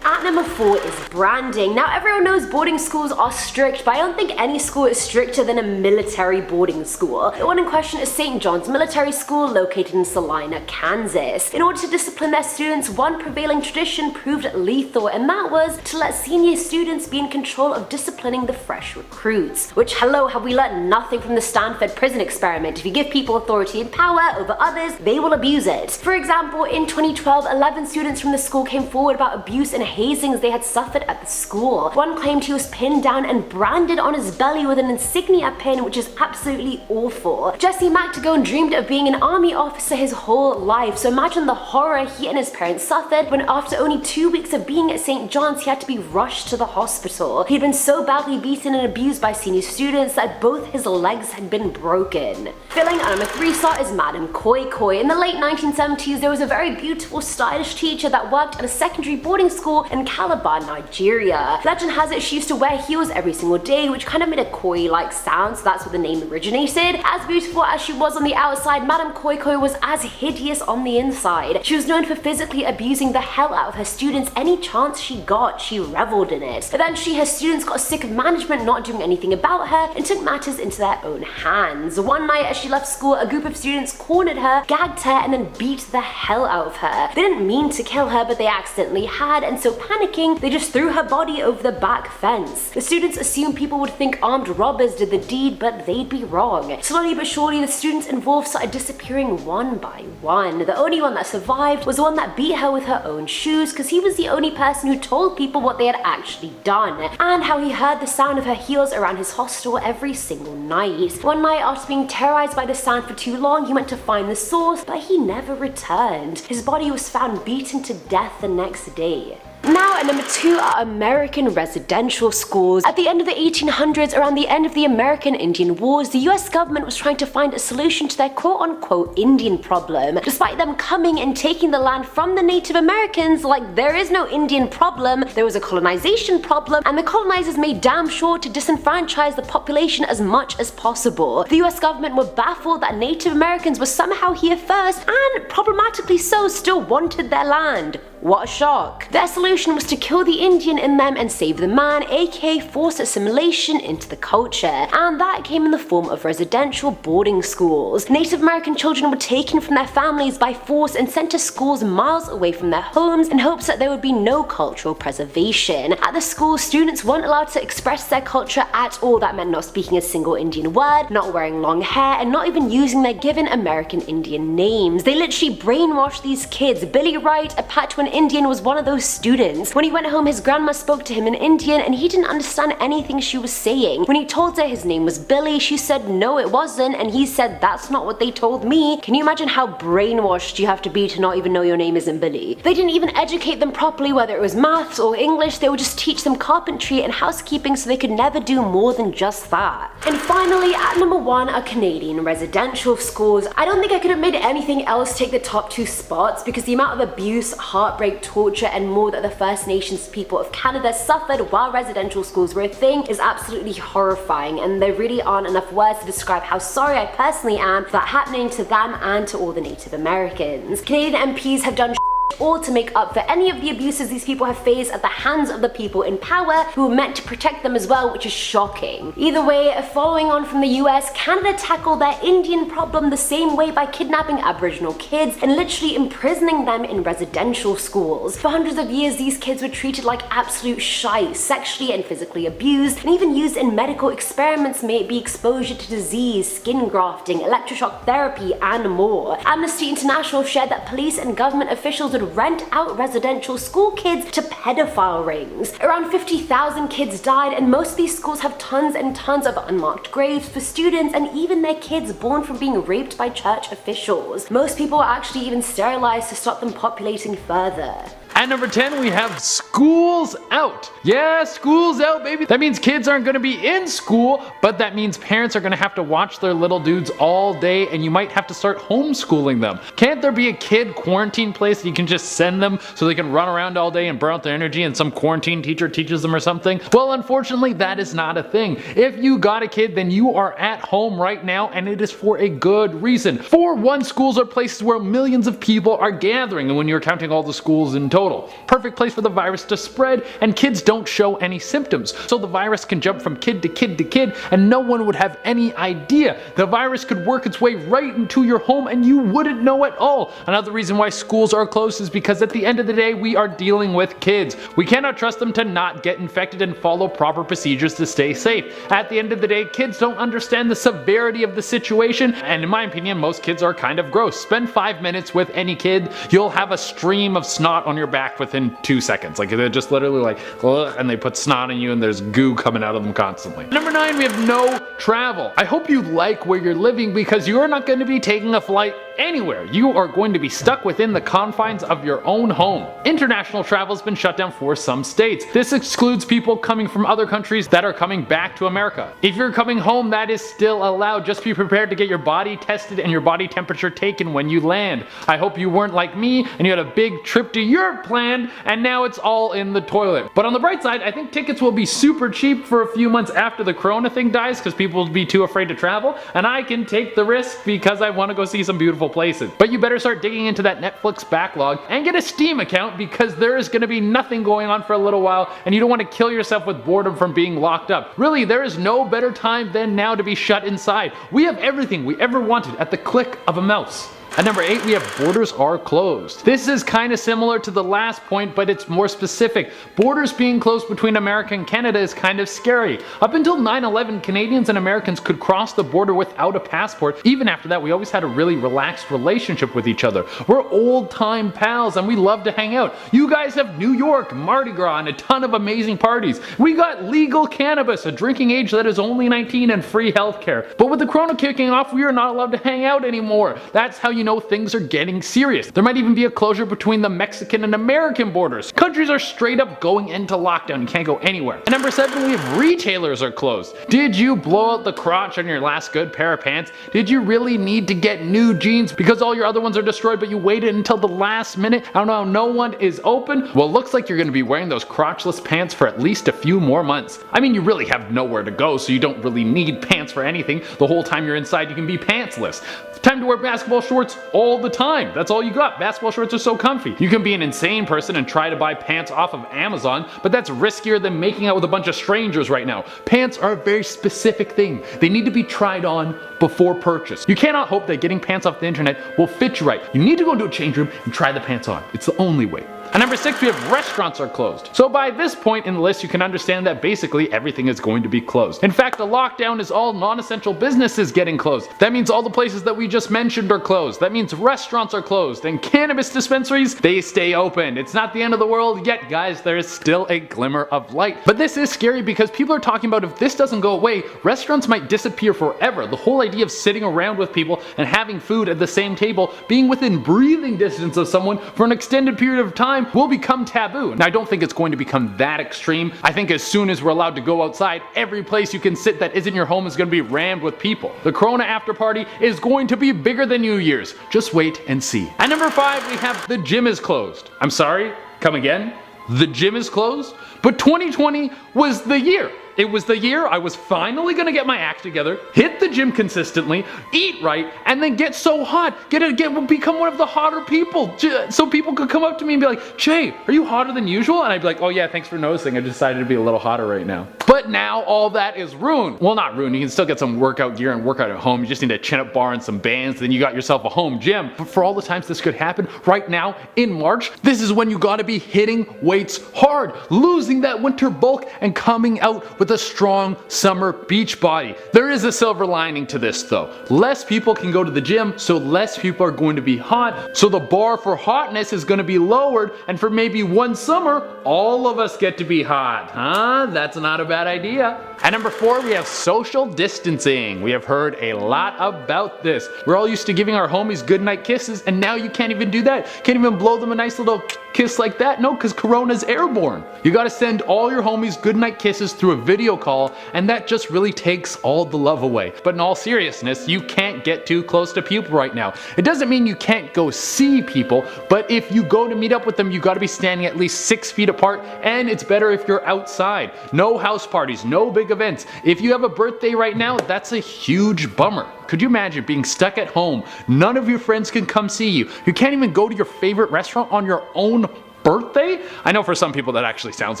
At number 4 is branding. Now everyone knows boarding schools are strict, but I don't think any school is stricter than a military boarding school. The one in question is St. John's Military School located in Salina, Kansas. In order to discipline their students, one prevailing tradition proved lethal, and that was to let senior students be in control of disciplining the fresh recruits. Which, hello, have we learned nothing from the Stanford prison experiment? If you give people authority and power over others, they will abuse it. For example, in 2012, 11 students from the school came forward about abuse and hazings they had suffered at the school. One claimed he was pinned down and branded on his belly with an insignia pin, which is absolutely awful. Jesse McTagon dreamed of being an army officer his whole life, so imagine the horror he and his parents suffered when after only 2 weeks of being at St. John's he had to be rushed to the hospital. He'd been so badly beaten and abused by senior students that both his legs had been broken. Filling at number 3 slot is Madam Koi Koi. In the late 1970s, there was a very beautiful, stylish teacher that worked at a secondary boarding school in Calabar, Nigeria. Legend has it she used to wear heels every single day, which kind of made a koi-like sound, so that's where the name originated. As beautiful as she was on the outside, Madam Koi Koi was as hideous on the inside. She was known for physically abusing the hell out of her students any chance she got. She reveled in it. Eventually, her students got sick of management not doing anything about her and took matters into their own hands. One night as she left school, a group of students cornered her, gagged her, and then beat the hell out of her. They didn't mean to kill her, but they accidentally had, and so panicking, they just threw her body over the back fence. The students assumed people would think armed robbers did the deed, but they'd be wrong. Slowly but surely, the students involved started disappearing one by one. The only one that survived was the one that beat her with her own shoes, because he was the only person who told people what they had actually done, and how he heard the sound of her heels around his hostel every single night. One night, after being terrorized by the sound for too long, he went to find the source, but he never returned. His body was found beaten to death the next day. Now at number 2 are American residential schools. At the end of the 1800s, around the end of the American Indian Wars, the US government was trying to find a solution to their quote-unquote Indian problem. Despite them coming and taking the land from the Native Americans, like there is no Indian problem, there was a colonization problem, and the colonizers made damn sure to disenfranchise the population as much as possible. The US government were baffled that Native Americans were somehow here first, and problematically so still wanted their land. What a shock. Their solution was to kill the Indian in them and save the man, aka force assimilation into the culture, and that came in the form of residential boarding schools. Native American children were taken from their families by force and sent to schools miles away from their homes in hopes that there would be no cultural preservation. At the school, students weren't allowed to express their culture at all. That meant not speaking a single Indian word, not wearing long hair, and not even using their given American Indian names. They literally brainwashed these kids. Billy Wright, a Patuan Indian, was one of those students. When he went home, his grandma spoke to him in Indian and he didn't understand anything she was saying. When he told her his name was Billy, she said no it wasn't, and he said that's not what they told me. Can you imagine how brainwashed you have to be to not even know your name isn't Billy? They didn't even educate them properly, whether it was maths or English. They would just teach them carpentry and housekeeping so they could never do more than just that. And finally, at number 1 are Canadian residential schools. I don't think I could have made anything else take the top 2 spots because the amount of abuse, heartbreak, torture, and more that the First Nations people of Canada suffered while residential schools were a thing is absolutely horrifying, and there really aren't enough words to describe how sorry I personally am for that happening to them and to all the Native Americans. Canadian MPs have done all to make up for any of the abuses these people have faced at the hands of the people in power who were meant to protect them as well, which is shocking. Either way, following on from the US, Canada tackled their Indian problem the same way by kidnapping Aboriginal kids and literally imprisoning them in residential schools. For hundreds of years, these kids were treated like absolute shite, sexually and physically abused, and even used in medical experiments, may it be exposure to disease, skin grafting, electroshock therapy, and more. Amnesty International shared that police and government officials would rent out residential school kids to pedophile rings. Around 50,000 kids died, and most of these schools have tons and tons of unmarked graves for students and even their kids born from being raped by church officials. Most people are actually even sterilized to stop them populating further. At number 10, we have schools out. Yeah, school's out, baby. That means kids aren't gonna be in school, but that means parents are gonna have to watch their little dudes all day, and you might have to start homeschooling them. Can't there be a kid quarantine place that you can just send them so they can run around all day and burn out their energy and some quarantine teacher teaches them or something? Well, unfortunately, that is not a thing. If you got a kid, then you are at home right now, and it is for a good reason. For one, schools are places where millions of people are gathering, and when you're counting all the schools in total. Perfect place for the virus to spread, and kids don't show any symptoms, so the virus can jump from kid to kid to kid and no one would have any idea. The virus could work its way right into your home and you wouldn't know at all. Another reason why schools are closed is because at the end of the day we are dealing with kids. We cannot trust them to not get infected and follow proper procedures to stay safe. At the end of the day, kids don't understand the severity of the situation, and in my opinion most kids are kind of gross. Spend 5 minutes with any kid, you'll have a stream of snot on your back within 2 seconds. Like they're just literally like, ugh, and they put snot on you and there's goo coming out of them constantly. Number 9, we have no travel. I hope you like where you're living because you're not going to be taking a flight anywhere. You are going to be stuck within the confines of your own home. International travel has been shut down for some states. This excludes people coming from other countries that are coming back to America. If you're coming home, that is still allowed. Just be prepared to get your body tested and your body temperature taken when you land. I hope you weren't like me and you had a big trip to Europe planned and now it's all in the toilet. But on the bright side, I think tickets will be super cheap for a few months after the corona thing dies because people will be too afraid to travel, and I can take the risk because I want to go see some beautiful places. But you better start digging into that Netflix backlog and get a Steam account because there is going to be nothing going on for a little while and you don't want to kill yourself with boredom from being locked up. Really, there is no better time than now to be shut inside. We have everything we ever wanted at the click of a mouse. At number 8, we have borders are closed. This is kind of similar to the last point, but it's more specific. Borders being closed between America and Canada is kind of scary. Up until 9/11, Canadians and Americans could cross the border without a passport. Even after that, we always had a really relaxed relationship with each other. We're old-time pals and we love to hang out. You guys have New York, Mardi Gras, and a ton of amazing parties. We got legal cannabis, a drinking age that is only 19, and free healthcare. But with the corona kicking off, we are not allowed to hang out anymore. That's how you know know things are getting serious. There might even be a closure between the Mexican and American borders. Countries are straight up going into lockdown. You can't go anywhere. And number 7, we have retailers are closed. Did you blow out the crotch on your last good pair of pants? Did you really need to get new jeans because all your other ones are destroyed, but you waited until the last minute? I don't know, no one is open. Well, it looks like you're going to be wearing those crotchless pants for at least a few more months. I mean, you really have nowhere to go, so you don't really need pants for anything. The whole time you're inside, you can be pantsless. Time to wear basketball shorts all the time. That's all you got. Basketball shorts are so comfy. You can be an insane person and try to buy pants off of Amazon, but that's riskier than making out with a bunch of strangers right now. Pants are a very specific thing. They need to be tried on before purchase. You cannot hope that getting pants off the internet will fit you right. You need to go into a change room and try the pants on. It's the only way. And number 6, we have restaurants are closed. So by this point in the list, you can understand that basically everything is going to be closed. In fact, the lockdown is all non-essential businesses getting closed. That means all the places that we just mentioned are closed. That means restaurants are closed, and cannabis dispensaries, they stay open. It's not the end of the world yet, guys. There is still a glimmer of light. But this is scary because people are talking about if this doesn't go away, restaurants might disappear forever. The whole idea of sitting around with people and having food at the same table, being within breathing distance of someone for an extended period of time, will become taboo. Now, I don't think it's going to become that extreme. I think as soon as we're allowed to go outside, every place you can sit that isn't your home is going to be rammed with people. The Corona after party is going to be bigger than New Year's. Just wait and see. At number 5, we have the gym is closed. I'm sorry, come again? The gym is closed? But 2020 was the year. It was the year I was finally gonna get my act together, hit the gym consistently, eat right, and then get so hot, become one of the hotter people, so people could come up to me and be like, Jay, are you hotter than usual? And I'd be like, oh yeah, thanks for noticing, I decided to be a little hotter right now. But now all that is ruined. Well, not ruined, you can still get some workout gear and work out at home, you just need a chin-up bar and some bands, then you got yourself a home gym. But for all the times this could happen, right now, in March, this is when you gotta be hitting weights hard, losing that winter bulk and coming out with a strong summer beach body. There is a silver lining to this though. Less people can go to the gym, so less people are going to be hot, so the bar for hotness is going to be lowered, and for maybe one summer, all of us get to be hot. Huh? That's not a bad idea. At number 4, we have social distancing. We have heard a lot about this. We're all used to giving our homies goodnight kisses, and now you can't even do that. Can't even blow them a nice little kiss like that. No, because Corona's airborne. You gotta send all your homies goodnight kisses through a video call, and that just really takes all the love away. But in all seriousness, you can't get too close to people right now. It doesn't mean you can't go see people, but if you go to meet up with them, you gotta be standing at least 6 feet apart, and it's better if you're outside. No house parties, no big events. If you have a birthday right now, that's a huge bummer. Could you imagine being stuck at home? None of your friends can come see you. You can't even go to your favorite restaurant on your own birthday? I know for some people that actually sounds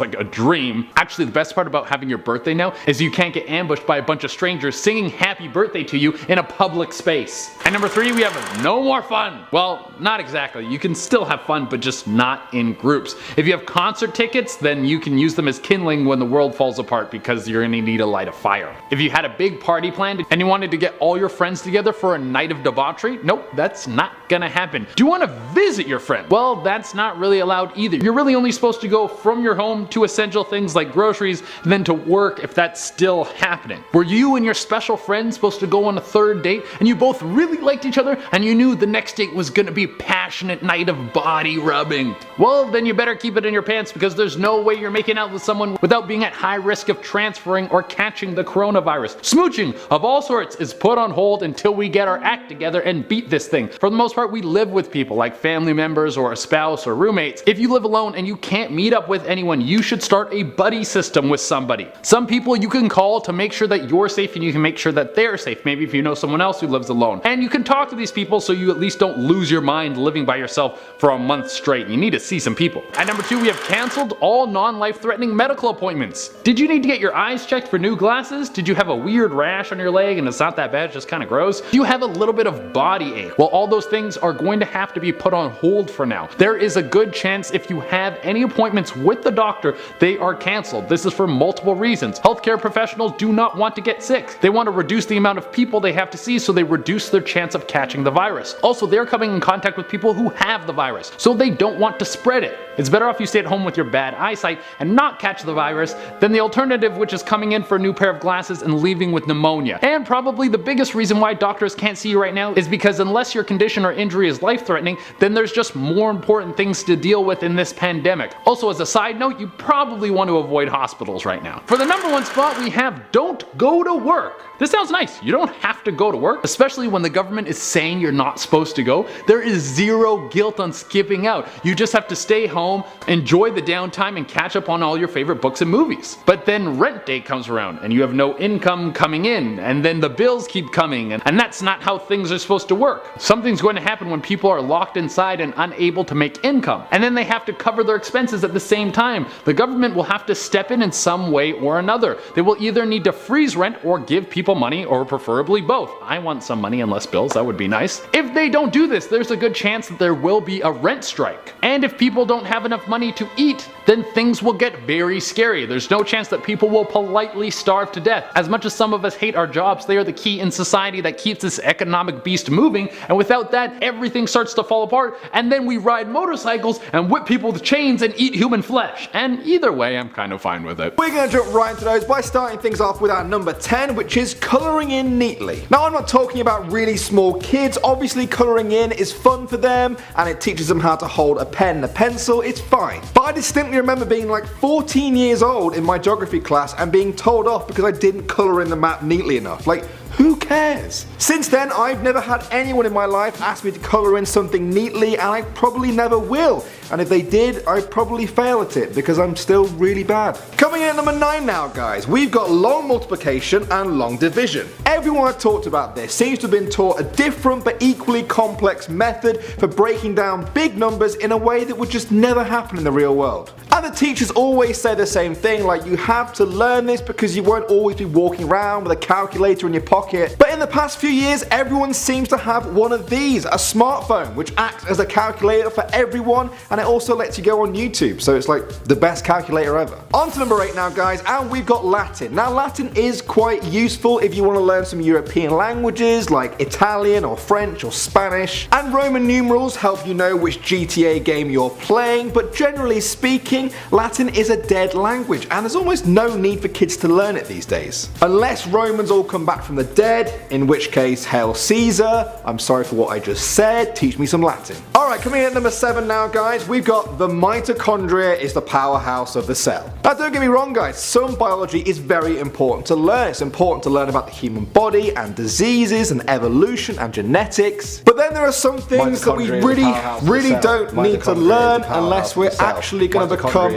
like a dream. Actually, the best part about having your birthday now is you can't get ambushed by a bunch of strangers singing happy birthday to you in a public space. At number 3, we have no more fun. Well, not exactly. You can still have fun, but just not in groups. If you have concert tickets, then you can use them as kindling when the world falls apart because you're gonna need to light a fire. If you had a big party planned and you wanted to get all your friends together for a night of debauchery, nope, that's not gonna happen. Do you want to visit your friend? Well, that's not really allowed either. You're really only supposed to go from your home to essential things like groceries, and then to work if that's still happening. Were you and your special friend supposed to go on a 3rd date, and you both really liked each other, and you knew the next date was gonna be passionate night of body rubbing? Well, then you better keep it in your pants because there's no way you're making out with someone without being at high risk of transferring or catching the coronavirus. Smooching of all sorts is put on hold until we get our act together and beat this thing. For the most part, we live with people like family members or a spouse or roommates. If you live alone and you can't meet up with anyone, you should start a buddy system with somebody. Some people you can call to make sure that you're safe and you can make sure that they're safe. Maybe if you know someone else who lives alone. And you can talk to these people so you at least don't lose your mind living by yourself for a month straight. You need to see some people. At number 2, we have canceled all non-life-threatening medical appointments. Did you need to get your eyes checked for new glasses? Did you have a weird rash on your leg and it's not that bad, it's just kind of gross? Do you have a little bit of body ache? Well, all those things are going to have to be put on hold for now. There is a good chance if you have any appointments with the doctor, they are canceled. This is for multiple reasons. Healthcare professionals do not want to get sick. They want to reduce the amount of people they have to see, so they reduce their chance of catching the virus. Also, they're coming in contact with people who have the virus, so they don't want to spread it. It's better off you stay at home with your bad eyesight and not catch the virus than the alternative, which is coming in for a new pair of glasses and leaving with pneumonia. And probably the biggest reason why doctors can't see you right now is because unless your condition or injury is life-threatening, then there's just more important things to deal with in this pandemic. Also, as a side note, you probably want to avoid hospitals right now. For the number one spot, we have don't go to work. This sounds nice. You don't have to go to work, especially when the government is saying you're not supposed to go. There is zero guilt on skipping out. You just have to stay home, enjoy the downtime, and catch up on all your favorite books and movies. But then rent day comes around and you have no income coming in, and then the bills keep coming, and that's not how things are supposed to work. Something's going to happen when people are locked inside and unable to make income, and then they have to cover their expenses at the same time. The government will have to step in some way or another. They will either need to freeze rent or give people money, or preferably both. I want some money and less bills, that would be nice. If they don't do this, there's a good chance that there will be a rent strike. And if people don't have enough money to eat, then things will get very scary. There's no chance that people will politely starve to death. As much as some of us hate our jobs, they are the key in society that keeps this economic beast moving, and without that, everything starts to fall apart, and then we ride motorcycles and whip people with chains and eat human flesh. And either way, I'm kind of fine with it. We're going to jump right into those by starting things off with our number 10, which is colouring in neatly. Now, I'm not talking about really small kids. Obviously, colouring in is fun for them, and it teaches them how to hold a pen and a pencil. It's fine. But I distinctly remember being like 14 years old in my geography class and being told off because I didn't colour in the map neatly enough. Like, who cares? Since then, I've never had anyone in my life ask me to colour in something neatly, and I probably never will. And if they did, I'd probably fail at it because I'm still really bad. Coming in at number 9 now, guys, we've got long multiplication and long division. Everyone I've talked about this seems to have been taught a different but equally complex method for breaking down big numbers in a way that would just never happen in the real world. And the teachers always say the same thing, like you have to learn this because you won't always be walking around with a calculator in your pocket. But in the past few years, everyone seems to have one of these, a smartphone, which acts as a calculator for everyone, and it also lets you go on YouTube, so it's like the best calculator ever. On to number 8 now, guys, and we've got Latin. Now, Latin is quite useful if you want to learn some European languages like Italian or French or Spanish, and Roman numerals help you know which GTA game you're playing, but generally speaking, Latin is a dead language, and there's almost no need for kids to learn it these days. Unless Romans all come back from the dead, in which case, hail Caesar, I'm sorry for what I just said, teach me some Latin. Alright, coming in at number 7 now, guys, we've got the mitochondria is the powerhouse of the cell. Now, don't get me wrong, guys, some biology is very important to learn. It's important to learn about the human body and diseases and evolution and genetics, but then there are some things that we really don't need to learn unless we're actually going to become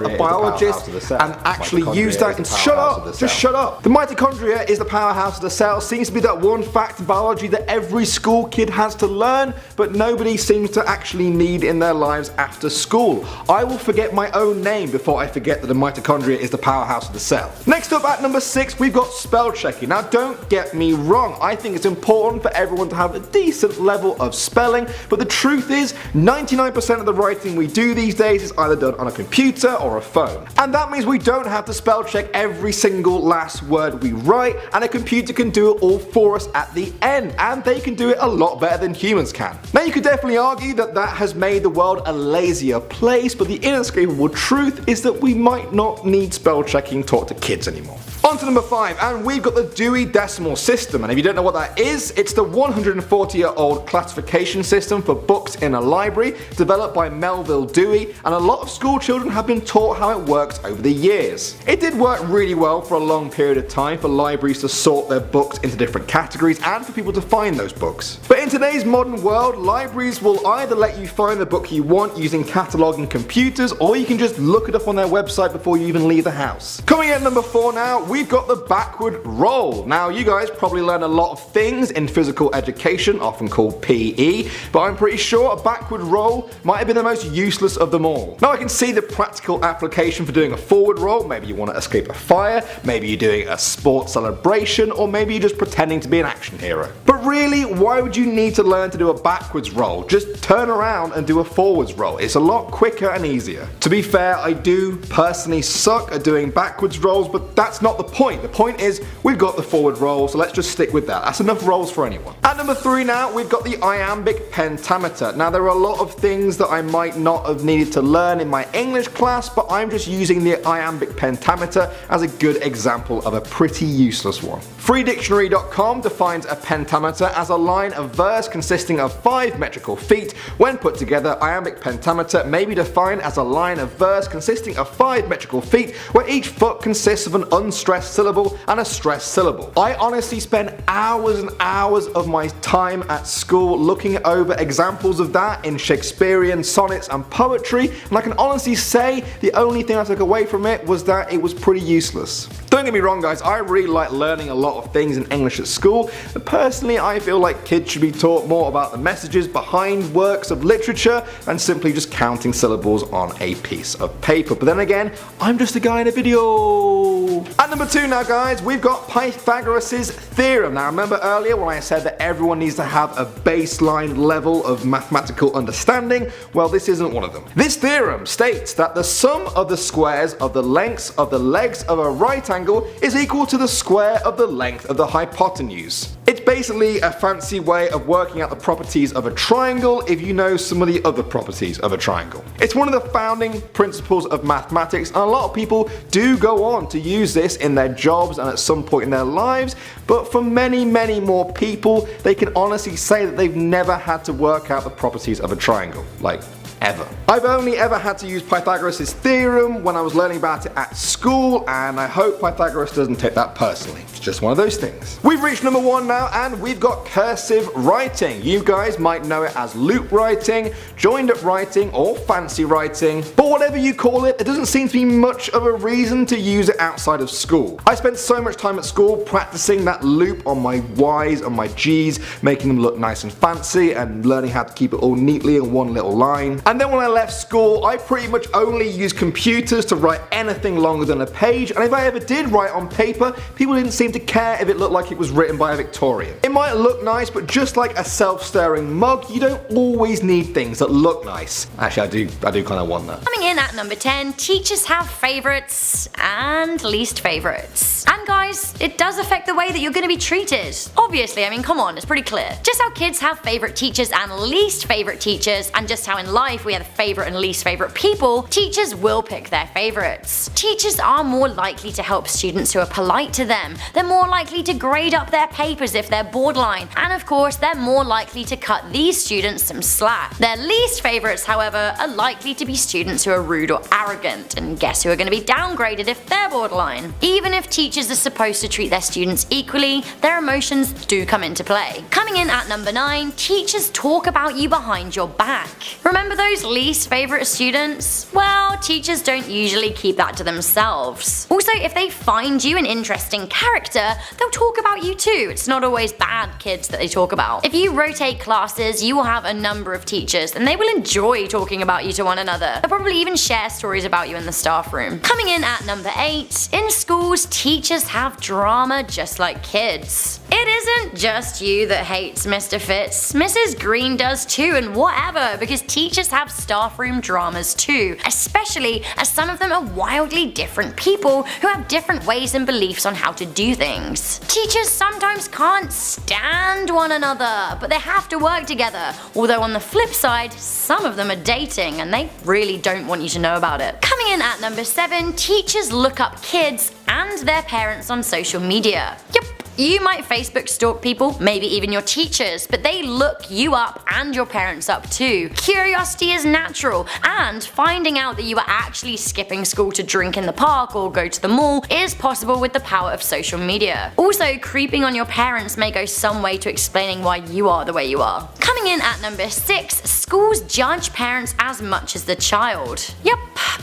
a biologist and actually use that. And shut up, just shut up. The mitochondria is the powerhouse of the cell seems to be that one fact in biology that every school kid has to learn, but nobody seems to actually need in their lives after school. I will forget my own name before I forget that the mitochondria is the powerhouse of the cell. Next up at number 6, we've got spell checking. Now, don't get me wrong, I think it's important for everyone to have a decent level of spelling, but the truth is 99% of the writing we do these days is either done on a computer or a phone. And that means we don't have to spell check every single last word we write, and a computer can do it all for us at the end, and they can do it a lot better than humans can. Now, you could definitely argue that that has made the world a lazier place, but the inescapable truth is that we might not need spell checking taught to kids anymore. On to number 5, and we've got the Dewey Decimal System, and if you don't know what that is, it's the 140-year-old classification system for books in a library, developed by Melville Dewey, and a lot of school children have been taught how it works over the years. It did work really well for a long period of time for libraries to sort their books into different categories and for people to find those books. But in today's modern world, libraries will either let you find the book you want using cataloging computers, or you can just look it up on their website before you even leave the house. Coming in at number 4 now, we've got the backward roll. Now, you guys probably learn a lot of things in physical education, often called PE, but I'm pretty sure a backward roll might have been the most useless of them all. Now, I can see the practical application for doing a forward roll. Maybe you want to escape a fire, maybe you're doing a sports celebration, or maybe you're just pretending to be an action hero. But really, why would you need to learn to do a backwards roll. Just turn around and do a forwards roll. It's a lot quicker and easier. To be fair, I do personally suck at doing backwards rolls, but that's not the point. The point is we've got the forward roll, so let's just stick with that. That's enough rolls for anyone. At number 3 now, we've got the iambic pentameter. Now there are a lot of things that I might not have needed to learn in my English class, but I'm just using the iambic pentameter as a good example of a pretty useless one. Freedictionary.com defines a pentameter as a line of verse consisting of 5 metrical feet. When put together, iambic pentameter may be defined as a line of verse consisting of 5 metrical feet where each foot consists of an unstressed syllable and a stressed syllable. I honestly spend hours and hours of my time at school looking over examples of that in Shakespearean sonnets and poetry, and I can honestly say the only thing I took away from it was that it was pretty useless. Don't get me wrong guys, I really like learning a lot of things in English at school, but personally I feel like kids should be taught more about the messages behind works of literature than simply just counting syllables on a piece of paper. But then again, I'm just a guy in a video. At number 2 now guys, we've got Pythagoras' theorem. Now remember earlier when I said that everyone needs to have a baseline level of mathematical understanding? Well, this isn't one of them. This theorem states that the sum of the squares of the lengths of the legs of a right angle is equal to the square of the length of the hypotenuse. It's basically a fancy way of working out the properties of a triangle if you know some of the other properties of a triangle. It's one of the founding principles of mathematics, and a lot of people do go on to use this in their jobs and at some point in their lives, but for many more people, they can honestly say that they've never had to work out the properties of a triangle. Like, ever. I've only ever had to use Pythagoras' theorem when I was learning about it at school, and I hope Pythagoras doesn't take that personally. It's just one of those things. We've reached number 1 now, and we've got cursive writing. You guys might know it as loop writing, joined up writing, or fancy writing, but whatever you call it, there doesn't seem to be much of a reason to use it outside of school. I spent so much time at school practicing that loop on my Y's and my G's, making them look nice and fancy, and learning how to keep it all neatly in one little line. And then when I left school, I pretty much only used computers to write anything longer than a page, and if I ever did write on paper, people didn't seem to care if it looked like it was written by a Victorian. It might look nice, but just like a self-stirring mug, you don't always need things that look nice. Actually, I do kind of want that. Coming in at number 10, teachers have favourites and least favourites. And guys, it does affect the way that you're going to be treated. Obviously, I mean, come on, it's pretty clear. Just how kids have favourite teachers and least favourite teachers, and just how in life we have favourite and least favourite people, teachers will pick their favourites. Teachers are more likely to help students who are polite to them. They're more likely to grade up their papers if they're borderline, and of course they're more likely to cut these students some slack. Their least favourites, however, are likely to be students who are rude or arrogant, and guess who are going to be downgraded if they're borderline. Even if teachers are supposed to treat their students equally, their emotions do come into play. Coming in at number 9, teachers talk about you behind your back. Remember those least favourite students? Well, teachers don't usually keep that to themselves. Also, if they find you an interesting character, they'll talk about you too. It's not always bad kids that they talk about. If you rotate classes, you will have a number of teachers, and they will enjoy talking about you to one another. They'll probably even share stories about you in the staff room. Coming in at number 8, in schools, teachers have drama just like kids. It isn't just you that hates Mr. Fitz. Mrs. Green does too, and whatever, because teachers have staff room dramas too, especially as some of them are wildly different people who have different ways and beliefs on how to do things. Teachers sometimes can't stand one another, but they have to work together, although on the flip side, some of them are dating and they really don't want you to know about it. Coming in at number 7, teachers look up kids and their parents on social media. Yep. You might Facebook stalk people, maybe even your teachers, but they look you up and your parents up too. Curiosity is natural, and finding out that you are actually skipping school to drink in the park or go to the mall is possible with the power of social media. Also, creeping on your parents may go some way to explaining why you are the way you are. Coming in at number 6, schools judge parents as much as the child. Yep,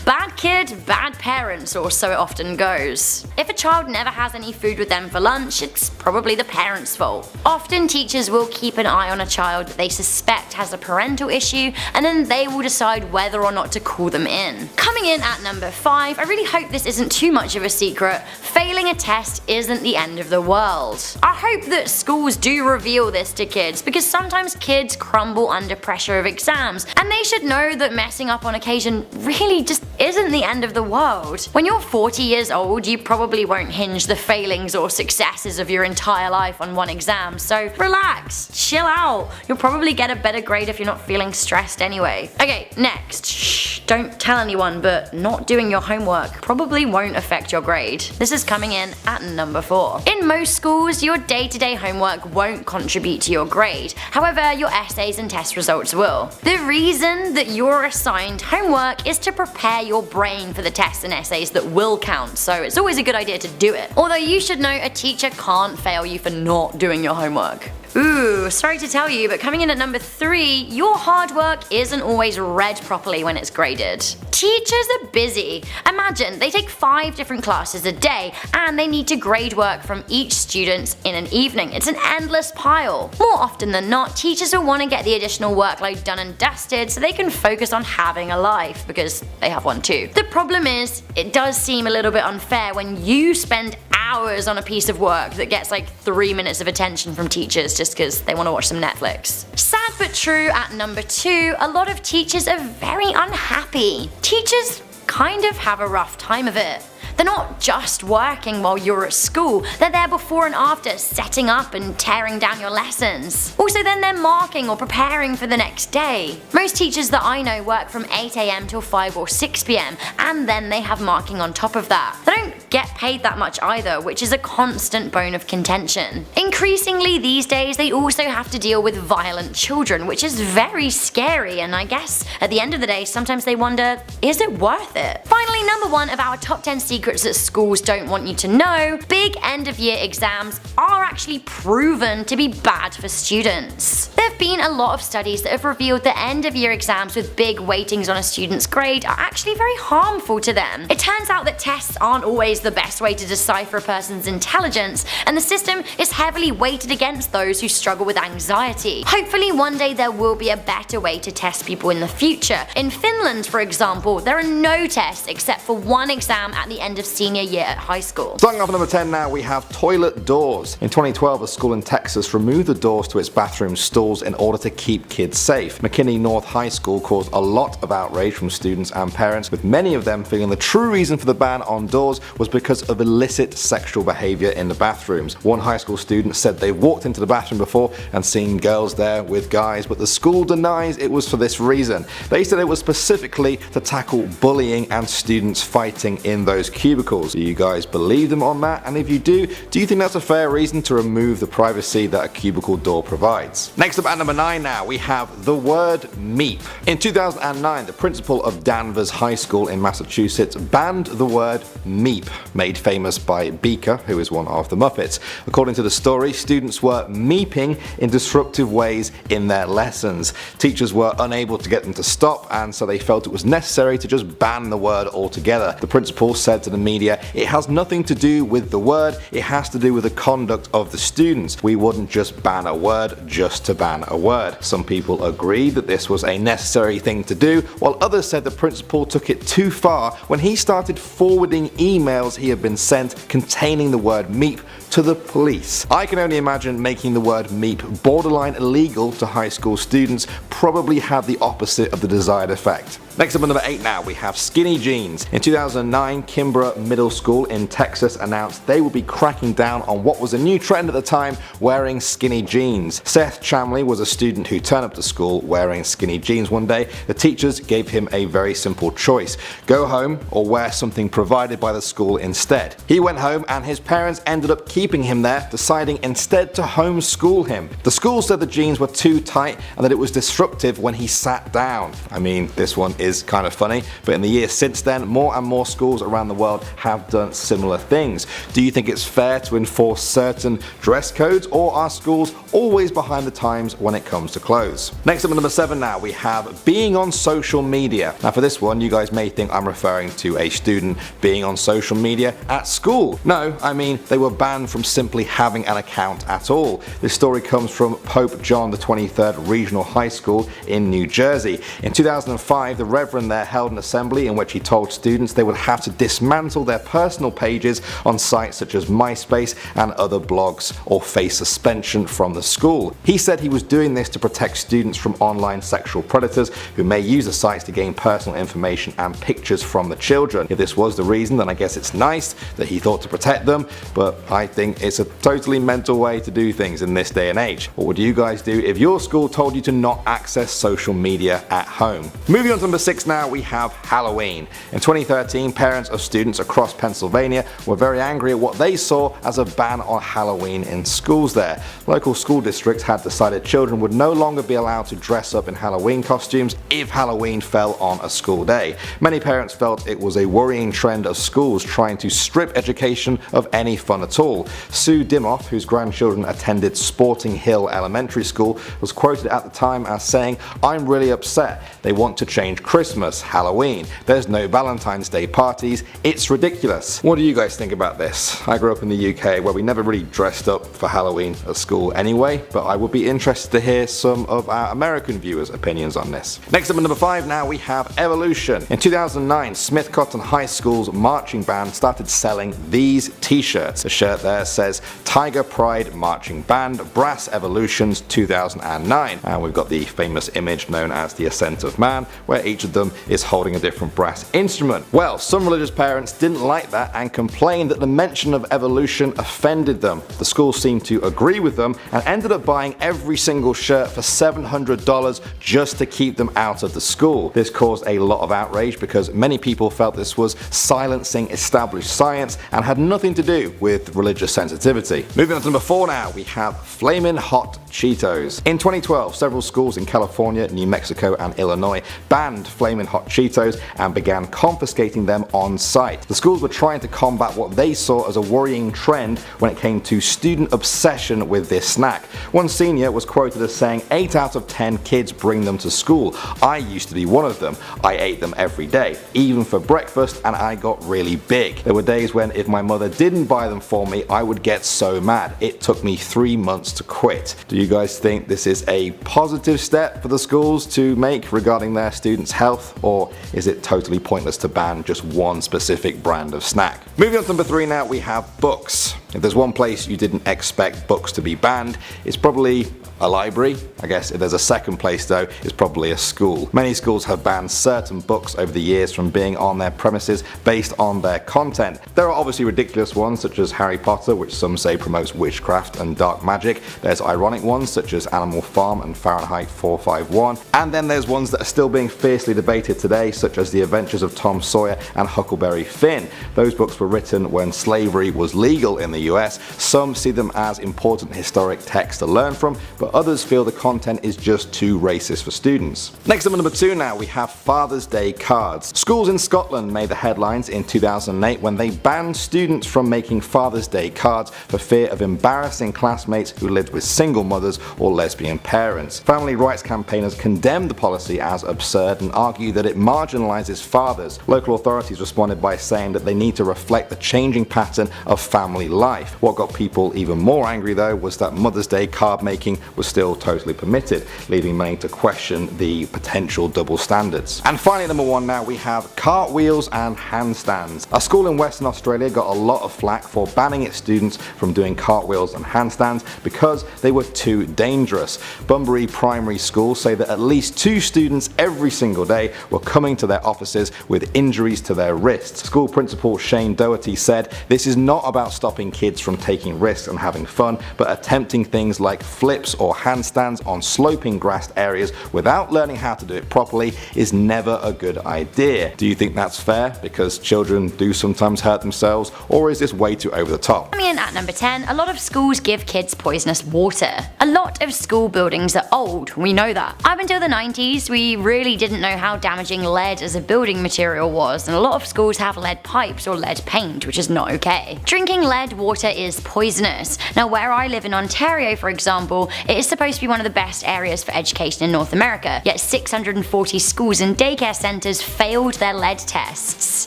bad kid, bad parents, or so it often goes. If a child never has any food with them for lunch, it's it's probably the parents' fault. Often teachers will keep an eye on a child that they suspect has a parental issue, and then they will decide whether or not to call them in. Coming in at number 5, I really hope this isn't too much of a secret, failing a test isn't the end of the world. I hope that schools do reveal this to kids, because sometimes kids crumble under pressure of exams, and they should know that messing up on occasion really just isn't the end of the world. When you're 40 years old, you probably won't hinge the failings or successes of your entire life on one exam, so relax, chill out. You'll probably get a better grade if you're not feeling stressed anyway. Okay, next. Shh, don't tell anyone, but not doing your homework probably won't affect your grade. This is coming in at number 4. In most schools, your day-to-day homework won't contribute to your grade. However, your essays and test results will. The reason that you're assigned homework is to prepare your brain for the tests and essays that will count, so it's always a good idea to do it. Although you should know a teacher can't fail you for not doing your homework. Ooh, sorry to tell you, but coming in at number 3, your hard work isn't always read properly when it's graded. Teachers are busy. Imagine, they take 5 different classes a day, and they need to grade work from each student in an evening. It's an endless pile. More often than not, teachers will want to get the additional workload done and dusted so they can focus on having a life, because they have one too. The problem is, it does seem a little bit unfair when you spend hours on a piece of work that gets like 3 minutes of attention from teachers just because they want to watch some Netflix. Sad but true, at number 2, a lot of teachers are very unhappy. Teachers kind of have a rough time of it. They're not just working while you're at school, they're there before and after, setting up and tearing down your lessons. Also, then they're marking or preparing for the next day. Most teachers that I know work from 8 AM till 5 or 6 PM, and then they have marking on top of that. They don't get paid that much either, which is a constant bone of contention. Increasingly these days, they also have to deal with violent children, which is very scary, and I guess at the end of the day, sometimes they wonder, is it worth it? Finally, number 1 of our top 10 secrets that schools don't want you to know, big end of year exams are actually proven to be bad for students. There have been a lot of studies that have revealed that end of year exams with big weightings on a student's grade are actually very harmful to them. It turns out that tests aren't always the best way to decipher a person's intelligence, and the system is heavily weighted against those who struggle with anxiety. Hopefully one day there will be a better way to test people in the future. In Finland, for example, there are no tests except for one exam at the end of senior year at high school. Starting off at number 10 now, we have toilet doors. In 2012, a school in Texas removed the doors to its bathroom stalls in order to keep kids safe. McKinney North High School caused a lot of outrage from students and parents, with many of them feeling the true reason for the ban on doors was because of illicit sexual behavior in the bathrooms. One high school student said they walked into the bathroom before and seen girls there with guys, but the school denies it was for this reason. They said it was specifically to tackle bullying and students fighting in those cubicles. Do you guys believe them on that? And if you do you think that's a fair reason to remove the privacy that a cubicle door provides? Next up at number 9 now, we have the word meep. In 2009, the principal of Danvers High School in Massachusetts banned the word meep, made famous by Beaker, who is one of the Muppets. According to the story, students were meeping in disruptive ways in their lessons. Teachers were unable to get them to stop, and so they felt it was necessary to just ban the word altogether. The principal said to the media, "It has nothing to do with the word, it has to do with the conduct of the students. We wouldn't just ban a word just to ban a word." Some people agreed that this was a necessary thing to do, while others said the principal took it too far when he started forwarding emails he had been sent containing the word meep to the police. I can only imagine making the word meep borderline illegal to high school students probably had the opposite of the desired effect. Next up at number 8 now, we have skinny jeans. In 2009, Kimbrough Middle School in Texas announced they would be cracking down on what was a new trend at the time, wearing skinny jeans. Seth Chamley was a student who turned up to school wearing skinny jeans one day. The teachers gave him a very simple choice: go home or wear something provided by the school instead. He went home and his parents ended up keeping him there, deciding instead to homeschool him. The school said the jeans were too tight and that it was disruptive when he sat down. I mean, this one is kind of funny, but in the years since then, more and more schools around the world have done similar things. Do you think it's it's fair to enforce certain dress codes, or are schools always behind the times when it comes to clothes? Next up at number 7 now, we have being on social media. Now for this one, you guys may think I'm referring to a student being on social media at school. No, I mean they were banned from simply having an account at all. This story comes from Pope John the 23rd Regional High School in New Jersey. In 2005, the Reverend there held an assembly in which he told students they would have to dismantle their personal pages on sites such as MySpace and other blogs or face suspension from the school. He said he was doing this to protect students from online sexual predators who may use the sites to gain personal information and pictures from the children. If this was the reason, then I guess it's nice that he thought to protect them, but I think it's a totally mental way to do things in this day and age. What would you guys do if your school told you to not access social media at home? Moving on to number 6 now, we have Halloween. In 2013, parents of students across Pennsylvania were very angry at what they saw as a ban on Halloween in schools there. Local school districts had decided children would no longer be allowed to dress up in Halloween costumes if Halloween fell on a school day. Many parents felt it was a worrying trend of schools trying to strip education of any fun at all. Sue Dimoff, whose grandchildren attended Sporting Hill Elementary School, was quoted at the time as saying, "I'm really upset. They want to change Christmas, Halloween. There's no Valentine's Day parties. It's ridiculous." What do you guys think about this? I grew up in the UK where we never really dressed up for Halloween at school anyway, but I would be interested to hear some of our American viewers' opinions on this. Next up at number 5 now, we have Evolution. In 2009, Smith Cotton High School's marching band started selling these t-shirts. The shirt there says Tiger Pride Marching Band Brass Evolutions 2009, and we've got the famous image known as the Ascent of Man, where each of them is holding a different brass instrument. Well, some religious parents didn't like that and complained that the mention of evolution offended them. The school seemed to agree with them and ended up buying every single shirt for $700 just to keep them out of the school. This caused a lot of outrage because many people felt this was silencing established science and had nothing to do with religious sensitivity. Moving on to number 4 now, we have Flamin' Hot Cheetos. In 2012, several schools in California, New Mexico and Illinois banned Flamin' Hot Cheetos and began confiscating them on site. The schools were trying to combat what they saw as a worrying trend when it came to student obsession with this snack. One senior was quoted as saying, 8 out of 10 kids bring them to school. I used to be one of them. I ate them every day, even for breakfast, and I got really big. There were days when if my mother didn't buy them for me, I would get so mad. It took me 3 months to quit. Do you guys think this is a positive step for the schools to make regarding their students' health, or is it totally pointless to ban just one specific brand of snack? Moving on to number 3 now, we have books. If there's one place you didn't expect books to be banned, it's probably a library. I guess if there's a second place though, it's probably a school. Many schools have banned certain books over the years from being on their premises based on their content. There are obviously ridiculous ones such as Harry Potter, which some say promotes witchcraft and dark magic. There's ironic ones such as Animal Farm and Fahrenheit 451. And then there's ones that are still being fiercely debated today, such as The Adventures of Tom Sawyer and Huckleberry Finn. Those books were written when slavery was legal in the US. Some see them as important historic texts to learn from, but others feel the content is just too racist for students. Next up at number 2 now, we have Father's Day cards. Schools in Scotland made the headlines in 2008 when they banned students from making Father's Day cards for fear of embarrassing classmates who lived with single mothers or lesbian parents. Family rights campaigners condemned the policy as absurd and argue that it marginalizes fathers. Local authorities responded by saying that they need to reflect the changing pattern of family life. What got people even more angry though was that Mother's Day card making was still totally permitted, leading many to question the potential double standards. And finally, number 1 now, we have cartwheels and handstands. A school in Western Australia got a lot of flack for banning its students from doing cartwheels and handstands because they were too dangerous. Bunbury Primary School say that at least 2 students every single day were coming to their offices with injuries to their wrists. School principal Shane Doherty said, "This is not about stopping kids from taking risks and having fun, but attempting things like flips or handstands on sloping grassed areas without learning how to do it properly is never a good idea. Do you think that's fair because children do sometimes hurt themselves, or is this way too over the top? Coming in at number 10, a lot of schools give kids poisonous water. A lot of school buildings are old, we know that. Up until the 90s, we really didn't know how damaging lead as a building material was, and a lot of schools have lead pipes or lead paint, which is not okay. Drinking lead water is poisonous. Now, where I live in Ontario, for example, it is supposed to be one of the best areas for education in North America, yet 640 schools and daycare centers failed their lead tests.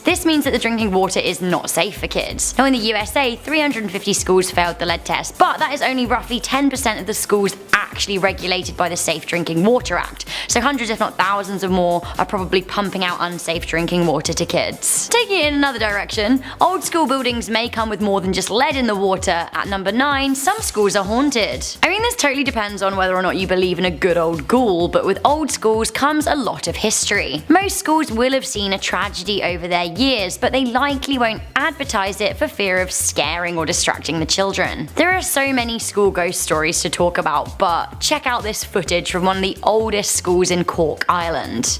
This means that the drinking water is not safe for kids. Now, in the USA, 350 schools failed the lead test, but that is only roughly 10% of the schools actually regulated by the Safe Drinking Water Act, so hundreds if not thousands of more are probably pumping out unsafe drinking water to kids. Taking it in another direction, old school buildings may come with more than just lead in the water. At number 9, some schools are haunted. I mean, this totally depends on whether or not you believe in a good old ghoul, but with old schools comes a lot of history. Most schools will have seen a tragedy over their years, but they likely won't advertise it for fear of scaring or distracting the children. There are so many school ghost stories to talk about, but check out this footage from one of the oldest schools in Cork Island.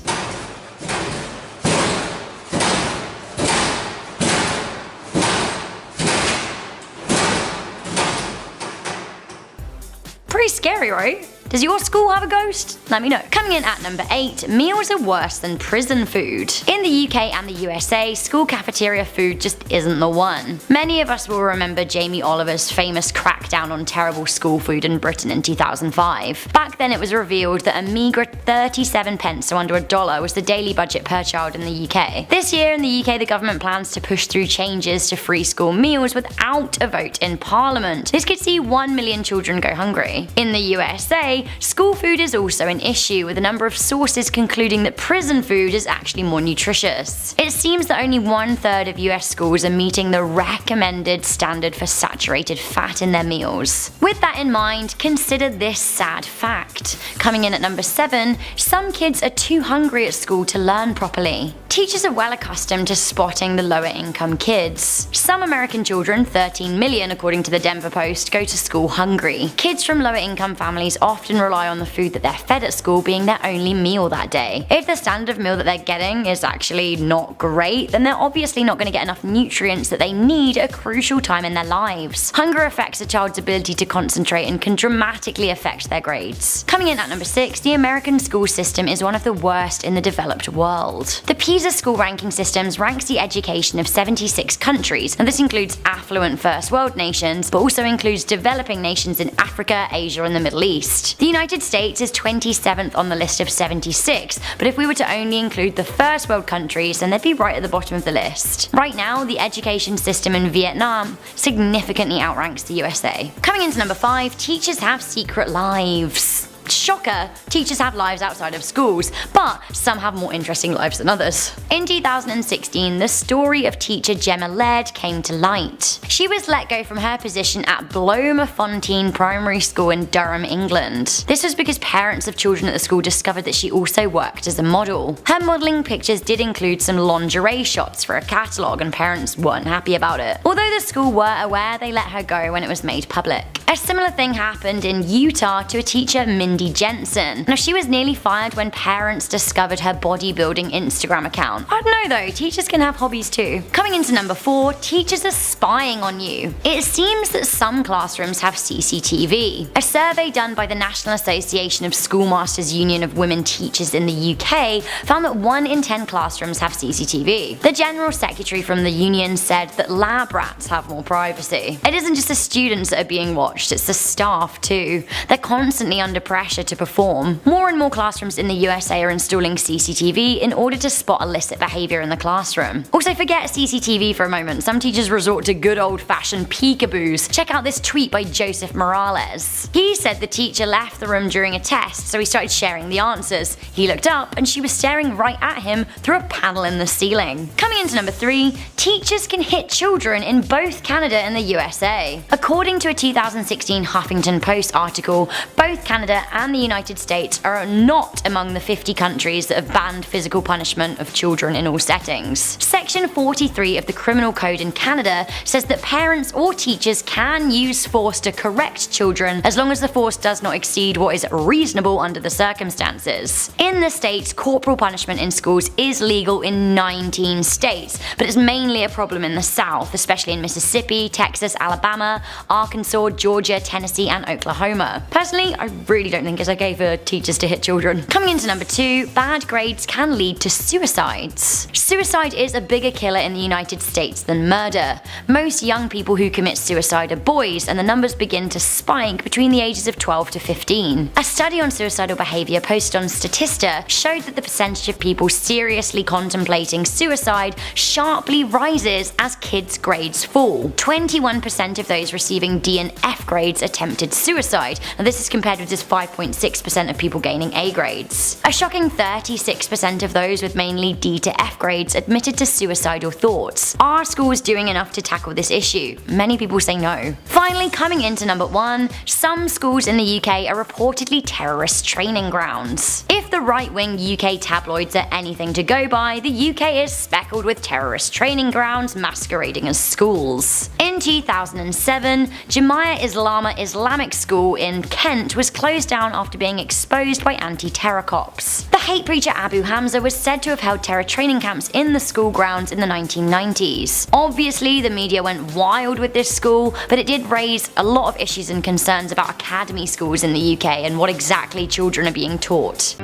Pretty scary, right? Does your school have a ghost? Let me know. Coming in at number 8, meals are worse than prison food. In the UK and the USA, school cafeteria food just isn't the one. Many of us will remember Jamie Oliver's famous crackdown on terrible school food in Britain in 2005. Back then it was revealed that a meagre 37 pence, so under $1, was the daily budget per child in the UK. This year in the UK, the government plans to push through changes to free school meals without a vote in Parliament. This could see 1 million children go hungry. In the USA, school food is also an issue, with a number of sources concluding that prison food is actually more nutritious. It seems that only 1/3 of US schools are meeting the recommended standard for saturated fat in their meals. With that in mind, consider this sad fact. Coming in at number 7, some kids are too hungry at school to learn properly. Teachers are well accustomed to spotting the lower income kids. Some American children, 13 million according to the Denver Post, go to school hungry. Kids from lower income families often rely on the food that they're fed at school being their only meal that day. If the standard of meal that they're getting is actually not great, then they're obviously not going to get enough nutrients that they need at a crucial time in their lives. Hunger affects a child's ability to concentrate and can dramatically affect their grades. Coming in at number 6, the American school system is one of the worst in the developed world. The PISA school ranking systems ranks the education of 76 countries, and this includes affluent first world nations, but also includes developing nations in Africa, Asia, and the Middle East. The United States is 27th on the list of 76, but if we were to only include the first world countries, then they'd be right at the bottom of the list. Right now, the education system in Vietnam significantly outranks the USA. Coming into number 5, teachers have secret lives. Shocker, teachers have lives outside of schools, but some have more interesting lives than others. In 2016, the story of teacher Gemma Laird came to light. She was let go from her position at Bloemfontein Primary School in Durham, England. This was because parents of children at the school discovered that she also worked as a model. Her modelling pictures did include some lingerie shots for a catalogue, and parents weren't happy about it. Although the school were aware, they let her go when it was made public. A similar thing happened in Utah to a teacher, Mindy Jensen. Now, she was nearly fired when parents discovered her bodybuilding Instagram account. I don't know though, teachers can have hobbies too. Coming into number 4, teachers are spying on you. It seems that some classrooms have CCTV. A survey done by the National Association of Schoolmasters Union of Women Teachers in the UK found that 1 in 10 classrooms have CCTV. The General Secretary from the union said that lab rats have more privacy. It isn't just the students that are being watched, it's the staff too. They're constantly under pressure to perform. More and more classrooms in the USA are installing CCTV in order to spot illicit behaviour in the classroom. Also, forget CCTV for a moment. Some teachers resort to good old-fashioned peekaboos. Check out this tweet by Joseph Morales. He said the teacher left the room during a test, so he started sharing the answers. He looked up and she was staring right at him through a panel in the ceiling. Coming into number 3, teachers can hit children in both Canada and the USA. According to a 2016 Huffington Post article, both Canada and the United States are not among the 50 countries that have banned physical punishment of children in all settings. Section 43 of the Criminal Code in Canada says that parents or teachers can use force to correct children as long as the force does not exceed what is reasonable under the circumstances. In the States, corporal punishment in schools is legal in 19 states, but it's mainly a problem in the South, especially in Mississippi, Texas, Alabama, Arkansas, Georgia, Tennessee, and Oklahoma. Personally, I really don't think it's okay for teachers to hit children. Coming into number 2, bad grades can lead to suicides. Suicide is a bigger killer in the United States than murder. Most young people who commit suicide are boys, and the numbers begin to spike between the ages of 12 to 15. A study on suicidal behavior posted on Statista showed that the percentage of people seriously contemplating suicide sharply rises as kids' grades fall. 21% of those receiving D and F grades attempted suicide, and this is compared with just 5.6% of people gaining A grades. A shocking 36% of those with mainly D to F grades admitted to suicidal thoughts. Are schools doing enough to tackle this issue? Many people say no. Finally, coming into number 1, some schools in the UK are reportedly terrorist training grounds. If the right-wing UK tabloids are anything to go by, the UK is speckled with terrorist training grounds masquerading as schools. In 2007, Jamia Islama Islamic School in Kent was closed down after being exposed by anti-terror cops. The hate preacher Abu Hamza was said to have held terror training camps in the school grounds in the 1990s. Obviously, the media went wild with this school, but it did raise a lot of issues and concerns about academy schools in the UK and what exactly children are being taught.